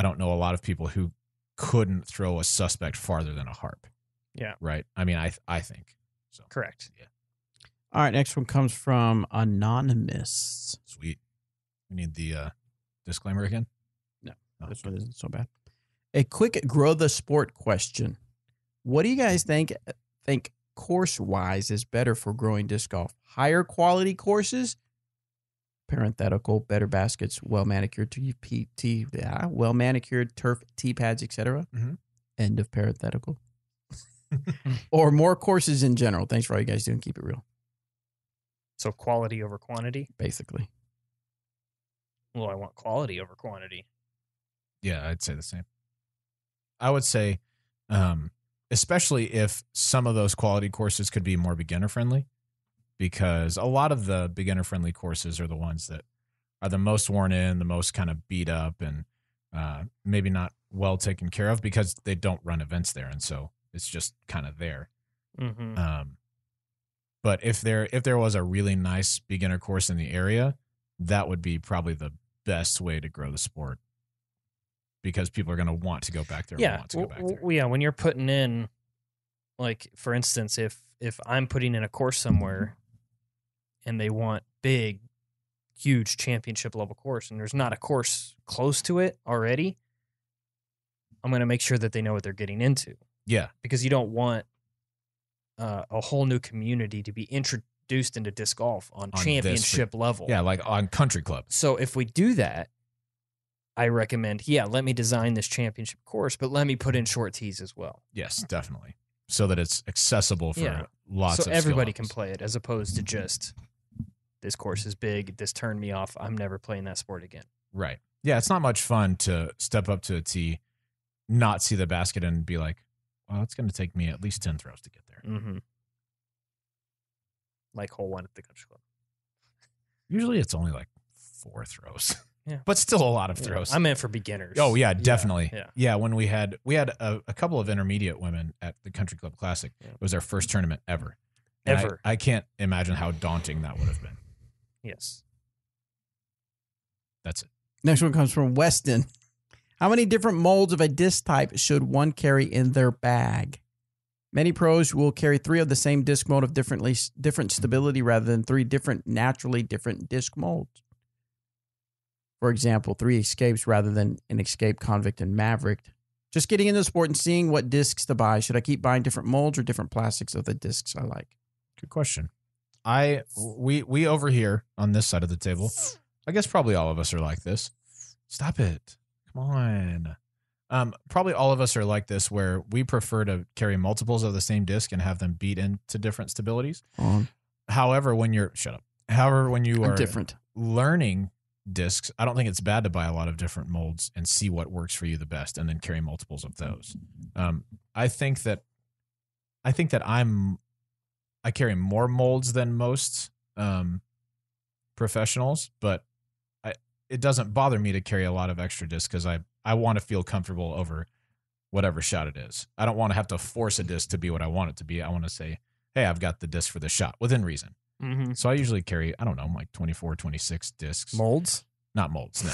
don't know a lot of people who couldn't throw a suspect farther than a harp. Yeah. Right. I mean, I think so. Correct. Yeah. All right, next one comes from Anonymous. Sweet. We need the disclaimer again? No, Oh, this okay. one isn't so bad. A quick grow the sport question. What do you guys think course-wise is better for growing disc golf? Higher quality courses, parenthetical, better baskets, well-manicured well-manicured turf tee pads, etc. Mhm. End of parenthetical. Or more courses in general. Thanks for all you guys do and keep it real, So quality over quantity. basically. Well, I want quality over quantity. Yeah, I'd say the same. I would say, especially if some of those quality courses could be more beginner friendly, because a lot of the beginner friendly courses are the ones that are the most worn in, the most kind of beat up, and maybe not well taken care of because they don't run events there, and so it's just kind of there. Mm-hmm. But if there was a really nice beginner course in the area, that would be probably the best way to grow the sport, because people are going to want to go back there. Yeah. And want to go back there. Yeah. When you're putting in, like, for instance, if I'm putting in a course somewhere and they want big, huge championship level course and there's not a course close to it already, I'm going to make sure that they know what they're getting into, Yeah. because you don't want a whole new community to be introduced into disc golf on this championship level. Yeah, like on country club. So if we do that, I recommend, let me design this championship course, but let me put in short tees as well. Yes, definitely. So that it's accessible for Yeah. lots of So skill everybody can levels. play it, as opposed to just, this course is big, this turned me off, I'm never playing that sport again. Right. Yeah, it's not much fun to step up to a tee, not see the basket, and be like, well, it's going to take me at least 10 throws to get there. Mm-hmm. Like hole 1 at the country club. Usually it's only like 4 throws. Yeah. But still a lot of throws. I meant for beginners. Oh yeah, definitely. Yeah. Yeah, when we had a couple of intermediate women at the Country Club Classic. Yeah. It was their first tournament ever. And Ever. I can't imagine how daunting that would have been. Yes. That's it. Next one comes from Weston. How many different molds of a disc type should one carry in their bag? Many pros will carry 3 of the same disc mold of different stability rather than 3 naturally different disc molds. For example, 3 escapes rather than an escape, convict, and maverick. Just getting into the sport and seeing what discs to buy. Should I keep buying different molds or different plastics of the discs I like? Good question. We over here on this side of the table, I guess probably all of us are like this. Stop it. Come on. Probably all of us are like this, where we prefer to carry multiples of the same disc and have them beat into different stabilities. However, when you are different learning discs, I don't think it's bad to buy a lot of different molds and see what works for you the best, and then carry multiples of those. I think that I carry more molds than most professionals, but it doesn't bother me to carry a lot of extra discs because I want to feel comfortable over whatever shot it is. I don't want to have to force a disc to be what I want it to be. I want to say, hey, I've got the disc for this shot within reason. Mm-hmm. So I usually carry, I don't know, like 24, 26 discs. Molds? Not molds, no.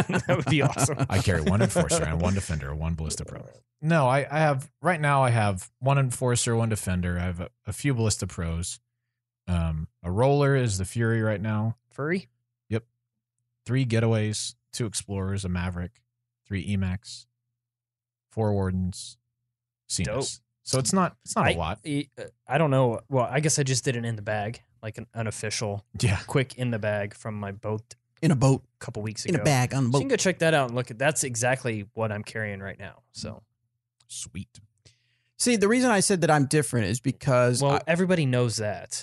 That would be awesome. I carry 1 Enforcer and 1 Defender, 1 Ballista Pro. No, I have, right now I have 1 Enforcer, 1 Defender. I have a few Ballista Pros. A roller is the Fury right now. Furry? Yep. 3 Getaways, 2 Explorers, a Maverick, 3 Emacs, 4 Wardens, Cenos. Dope. So it's not a lot. I don't know. Well, I guess I just did it in the bag, like an unofficial, quick in the bag from my boat. In a boat. A couple weeks ago. In a bag on the So boat. you can go check that out and look at. That's exactly what I'm carrying right now. So sweet. See, the reason I said that I'm different is because everybody knows that.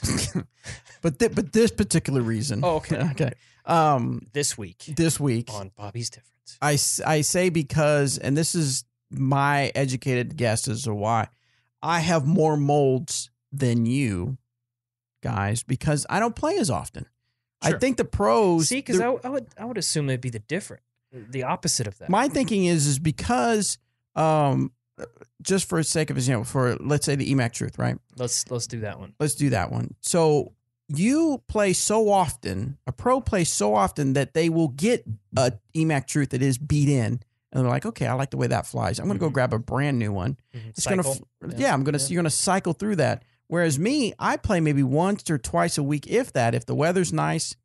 but this particular reason. Oh, okay. Okay. This week on Bobby's Difference. I say because, and this is my educated guess as to why I have more molds than you guys because I don't play as often. Sure. I think the pros. See, because I would assume it'd be the opposite of that. My thinking is because just for the sake of example, for let's say the EMAC Truth, right? Let's do that one. Let's do that one. So you play so often, a pro plays so often that they will get a EMAC Truth that is beat in, and they're like, okay, I like the way that flies. I'm going to go grab a brand new one. Mm-hmm. It's going to, you're going to cycle through that. Whereas me, I play maybe once or twice a week, if that, if the weather's nice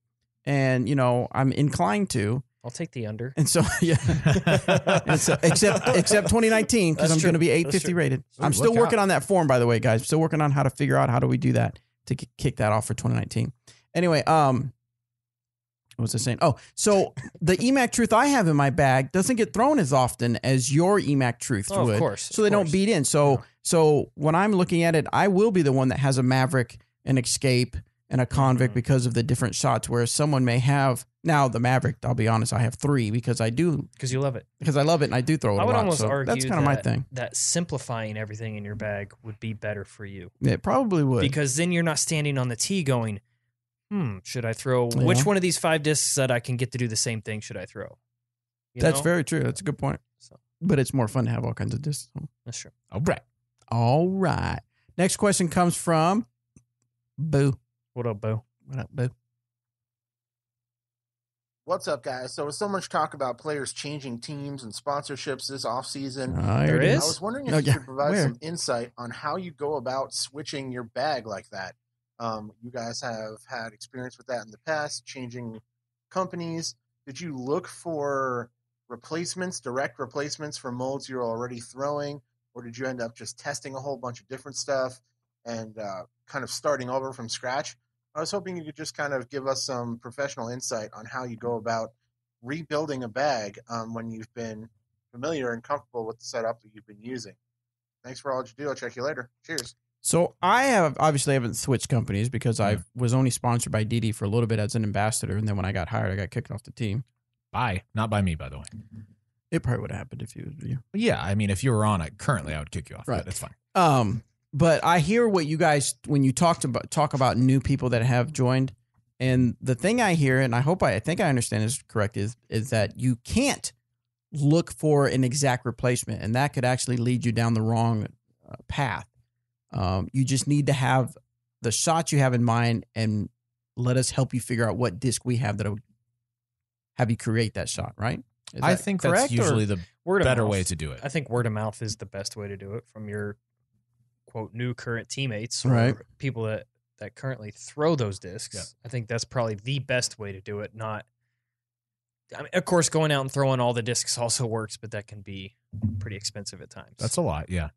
and, I'm inclined to. I'll take the under. And so, yeah. And so, except 2019, because I'm going to be 850 rated. Ooh, I'm still working on that form, by the way, guys. Still working on how to figure out how do we do that to kick that off for 2019. Anyway, what was I saying? Oh, so the EMAC Truth I have in my bag doesn't get thrown as often as your EMAC Truth would. Of course. So they don't beat in. So when I'm looking at it, I will be the one that has a Maverick, an Escape, and a Convict because of the different shots, whereas someone may have, now the Maverick, I'll be honest, I have 3 because I do. Because you love it. Because I love it and I do throw it a lot. I would almost argue that's kind of my thing. That simplifying everything in your bag would be better for you. It probably would. Because then you're not standing on the tee going, should I throw, which one of these 5 discs that I can get to do the same thing should I throw? That's very true. That's a good point. But it's more fun to have all kinds of discs. That's true. All right. Next question comes from Boo. What up, Boo? What up, Boo? What's up, guys? So, with so much talk about players changing teams and sponsorships this offseason, there is. I was wondering if you could provide some insight on how you go about switching your bag like that. You guys have had experience with that in the past, changing companies. Did you look for direct replacements for molds you're already throwing, or did you end up just testing a whole bunch of different stuff and kind of starting over from scratch? I was hoping you could just kind of give us some professional insight on how you go about rebuilding a bag when you've been familiar and comfortable with the setup that you've been using. Thanks for all that you do. I'll check you later. Cheers. So I haven't switched companies because I was only sponsored by DD for a little bit as an ambassador, and then when I got hired, I got kicked off the team. Not by me, by the way. It probably would have happened if you. Yeah, I mean, if you were on it currently, I would kick you off. Right, that's fine. But I hear what you guys when you talk about new people that have joined, and the thing I hear, and I think I understand is correct, is that you can't look for an exact replacement, and that could actually lead you down the wrong path. You just need to have the shots you have in mind, and let us help you figure out what disc we have that would have you create that shot, right? I think that's usually the better way to do it. I think word of mouth is the best way to do it from your quote new current teammates or Right. people that currently throw those discs. Yeah. I think that's probably the best way to do it. Not, I mean, of course, going out and throwing all the discs also works, but that can be pretty expensive at times. That's a lot. Yeah,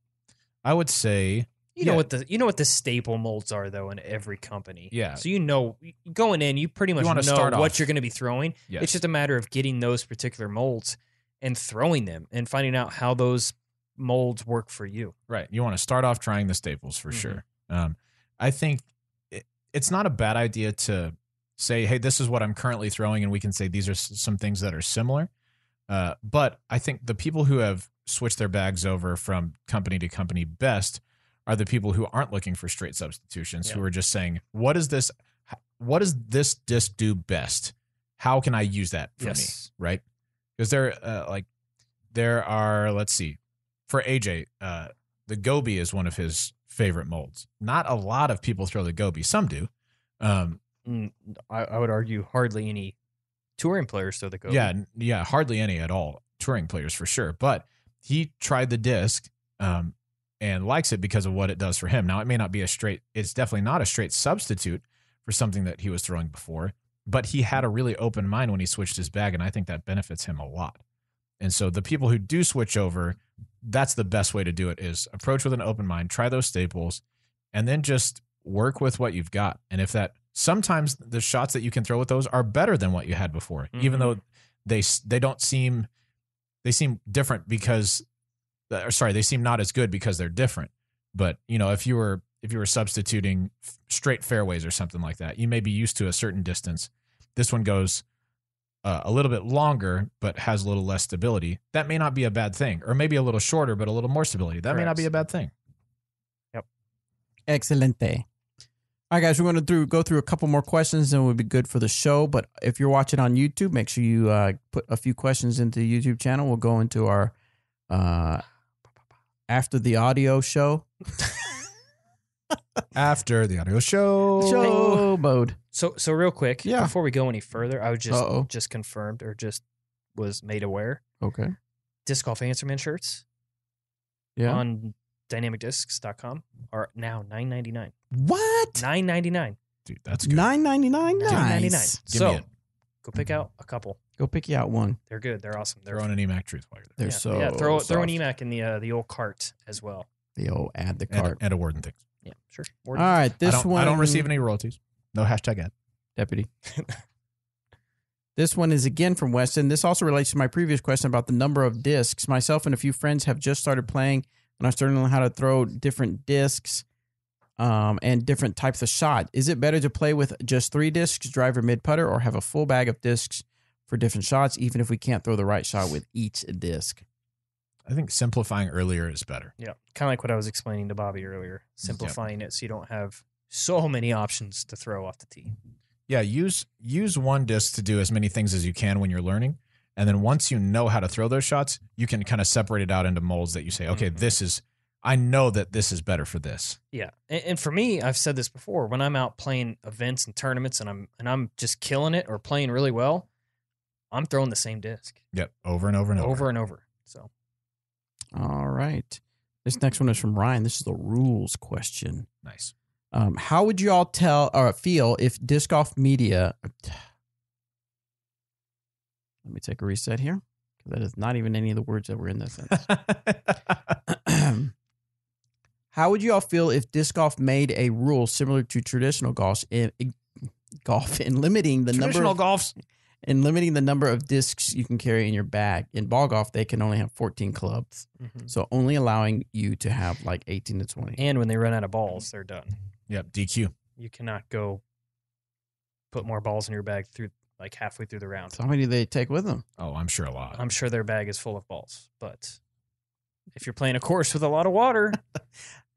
I would say you know what the staple molds are though in every company. Yeah. So going in, you pretty much wanna know start what off. you're going to be throwing. Yes. It's just a matter of getting those particular molds and throwing them and finding out how those molds work for you. Right. You want to start off trying the staples for sure. I think it's not a bad idea to say, hey, this is what I'm currently throwing, and we can say these are some things that are similar. But I think the people who have switched their bags over from company to company best are the people who aren't looking for straight substitutions, who are just saying, what does this disc do best? How can I use that for me? Right? Because there are, let's see, for AJ, the Gobi is one of his favorite molds. Not a lot of people throw the Gobi. Some do. I would argue hardly any touring players throw the Gobi. Yeah, hardly any at all. Touring players for sure. But he tried the disc and likes it because of what it does for him. Now, it may not be it's definitely not a straight substitute for something that he was throwing before, but he had a really open mind when he switched his bag, and I think that benefits him a lot. And so the people who do switch over, that's the best way to do it, is approach with an open mind, try those staples, and then just work with what you've got. And if that, sometimes the shots that you can throw with those are better than what you had before, even though they seem different because, they seem not as good because they're different. But if you were substituting straight fairways or something like that, you may be used to a certain distance. This one goes a little bit longer, but has a little less stability. That may not be a bad thing. Or maybe a little shorter, but a little more stability. That may not be a bad thing. Yep. Excelente. All right, guys, we're going to go through a couple more questions and we'll be good for the show. But if you're watching on YouTube, make sure you put a few questions into the YouTube channel. We'll go into our after the audio show. After the audio show mode. So real quick, Yeah. before we go any further, I was just confirmed or just was made aware. Okay. Disc Golf Answer Man shirts on dynamicdiscs.com are now $9.99. What? $9.99. Dude, that's good. $9.99. $9.99. Nice. So go pick out a couple. Go pick you out one. They're good. They're awesome. They're Throw in an EMAC Truth while you're there. They're throw an EMAC in the old cart as well. The old add the cart. And a Warden thing. Yeah, sure. All right, I don't receive any royalties. No hashtag ad. Deputy. This one is again from Weston. This also relates to my previous question about the number of discs. Myself and a few friends have just started playing, and I'm starting to learn how to throw different discs and different types of shot. Is it better to play with just 3 discs, driver, mid, putter, or have a full bag of discs for different shots, even if we can't throw the right shot with each disc? I think simplifying earlier is better. Yeah, kind of like what I was explaining to Bobby earlier. Simplifying it so you don't have so many options to throw off the tee. Yeah, use one disc to do as many things as you can when you're learning. And then once you know how to throw those shots, you can kind of separate it out into molds that you say, okay, I know that this is better for this. Yeah. And for me, I've said this before, when I'm out playing events and tournaments and I'm just killing it or playing really well, I'm throwing the same disc. Yep. Over and over and over. Over and over. So. All right. This next one is from Ryan. This is the rules question. Nice. How would you all tell or feel if disc golf media? Let me take a reset here, because that is not even any of the words that were in this sentence. How would you all feel if disc golf made a rule similar to traditional golf in limiting the number of discs you can carry in your bag? In ball golf, they can only have 14 clubs, so only allowing you to have like 18 to 20. And when they run out of balls, they're done. Yep, DQ. You cannot go put more balls in your bag through like halfway through the round. So how many do they take with them? Oh, I'm sure a lot. I'm sure their bag is full of balls, but if you're playing a course with a lot of water.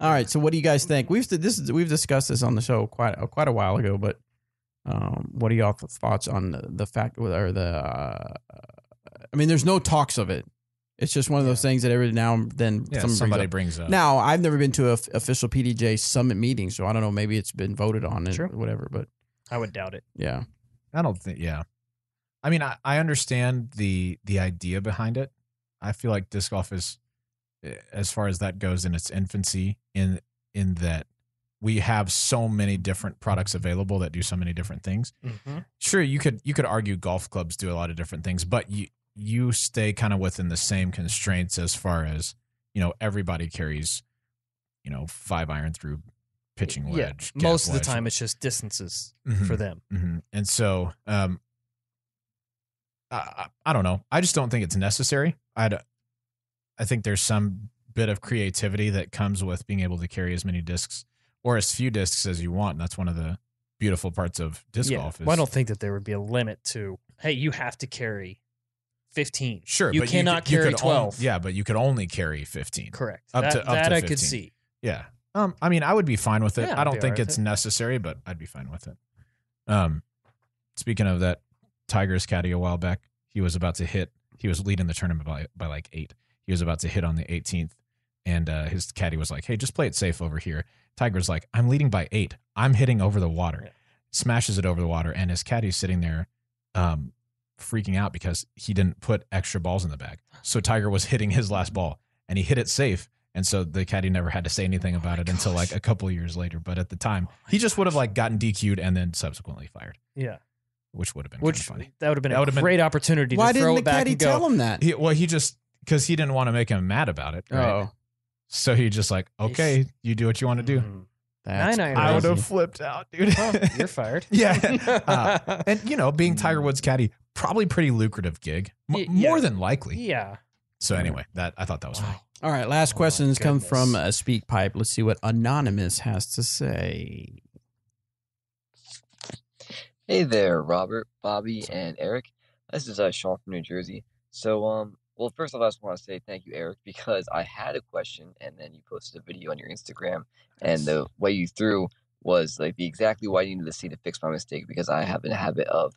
All right, so what do you guys think? We've discussed this on the show quite a while ago, but what are y'all thoughts on the fact or the? I mean, there's no talks of it. It's just one of those things that every now and then somebody brings up. Now, I've never been to an official PDJ summit meeting, so I don't know. Maybe it's been voted on and whatever, but I would doubt it. Yeah, I don't think. Yeah, I mean, I understand the idea behind it. I feel like disc golf is, as far as that goes, in its infancy. In that we have so many different products available that do so many different things. Mm-hmm. Sure, you could argue golf clubs do a lot of different things, but you stay kind of within the same constraints as far as, everybody carries, 5-iron through pitching wedge. Most of the wedge. time it's just distances for them. Mm-hmm. And so, I don't know. I just don't think it's necessary. I think there's some bit of creativity that comes with being able to carry as many discs or as few discs as you want. And that's one of the beautiful parts of disc golf. Well, I don't think that there would be a limit to, hey, you have to carry 15. Sure. You cannot carry 12. But you could only carry 15. Correct. Up to I 15. could see. Yeah. I mean, I would be fine with it. Yeah, I don't think it's necessary, but I'd be fine with it. Speaking of that, Tiger's caddy a while back, he was leading the tournament by like 8. He was about to hit on the 18th, and his caddy was like, hey, just play it safe over here. Tiger's like, I'm leading by 8. I'm hitting over the water. Yeah. Smashes it over the water, and his caddy's sitting there freaking out because he didn't put extra balls in the bag. So Tiger was hitting his last ball, and he hit it safe. And so the caddy never had to say anything about it until like a couple of years later. But at the time, he just would have like gotten DQ'd and then subsequently fired. Yeah. Which would have been kind of funny. That would have been a great opportunity to throw it back and go. Why didn't the caddy tell him that? Because he didn't want to make him mad about it. Right? Oh. So he just like, okay, you do what you want to do. I would have flipped out, dude. Oh, you're fired. Yeah. And, being Tiger Woods' caddy, probably pretty lucrative gig. More than likely. Yeah. So anyway, I thought that was funny. All right, last questions come from SpeakPipe. Let's see what Anonymous has to say. Hey there, Robert, Bobby, and Eric. This is Sean from New Jersey. So, well, first off, I just want to say thank you, Eric, because I had a question, and then you posted a video on your Instagram, and the way you threw was like exactly what I needed to see to fix my mistake, because I have a habit of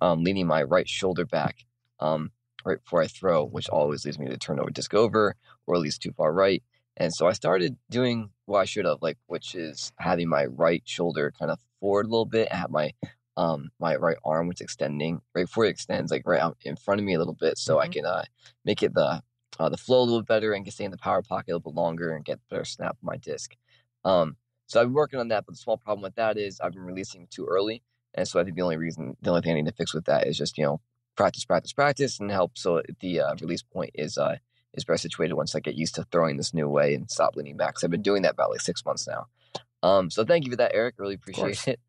leaning my right shoulder back right before I throw, which always leads me to turn over disc over, or at least too far right. And so I started doing what I should have, which is having my right shoulder kind of forward a little bit, and have my right arm, which is extending right before it extends, like right out in front of me a little bit, so I can make it the flow a little bit better and can stay in the power pocket a little bit longer and get better snap of my disc. So I've been working on that, but the small problem with that is I've been releasing too early, and so I think the only thing I need to fix with that is just practice, and help so the release point is better situated once I get used to throwing this new way and stop leaning back. So I've been doing that about like 6 months now. So thank you for that, Eric. Really appreciate it.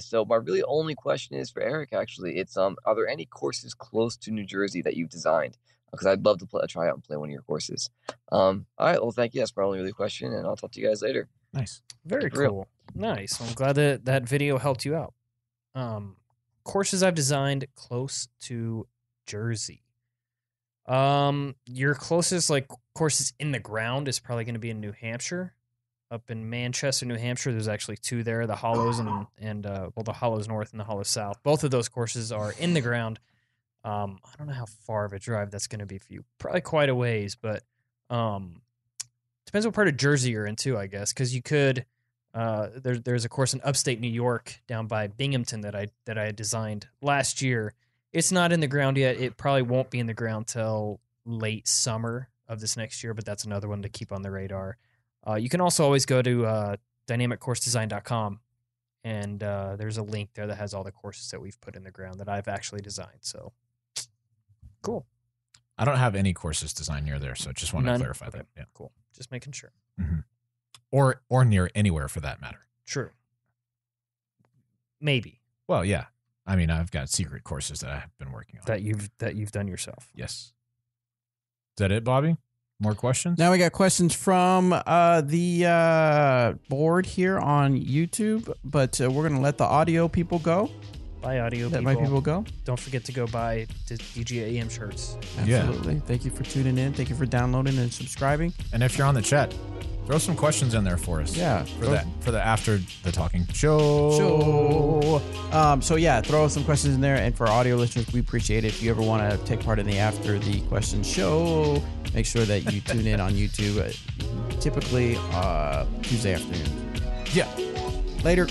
So my really only question is for Eric, actually. It's are there any courses close to New Jersey that you've designed? Because I'd love to try out and play one of your courses. All right, well, thank you. That's my only really question, and I'll talk to you guys later. Nice. Very cool. Nice. I'm glad that video helped you out. Courses I've designed close to Jersey. Your closest courses in the ground is probably going to be in New Hampshire. Up in Manchester, New Hampshire, there's actually 2 there, the Hollows and the Hollows North and the Hollows South. Both of those courses are in the ground. I don't know how far of a drive that's going to be for you. Probably quite a ways, but depends what part of Jersey you're into, I guess, because you could. There's a course in upstate New York down by Binghamton that I designed last year. It's not in the ground yet. It probably won't be in the ground till late summer of this next year, but that's another one to keep on the radar. You can also always go to dynamiccoursedesign.com, and there's a link there that has all the courses that we've put in the ground that I've actually designed. So cool. I don't have any courses designed near there, so just want to clarify that. Yeah, cool. Just making sure. Mm-hmm. Or near anywhere for that matter. True. Maybe. Well, yeah. I mean, I've got secret courses that I've been working on that you've done yourself. Yes. Is that it, Bobby? More questions? Now we got questions from the board here on YouTube, but we're going to let the audio people go. Buy audio people. Let my people go. Don't forget to go buy DGAEM shirts. Absolutely. Yeah. Thank you for tuning in. Thank you for downloading and subscribing. And if you're on the chat, throw some questions in there for us. Yeah. For the after the talking show. So yeah, throw some questions in there. And for audio listeners, we appreciate it. If you ever want to take part in the after the question show, make sure that you tune in on YouTube. Typically Tuesday afternoon. Yeah. Later.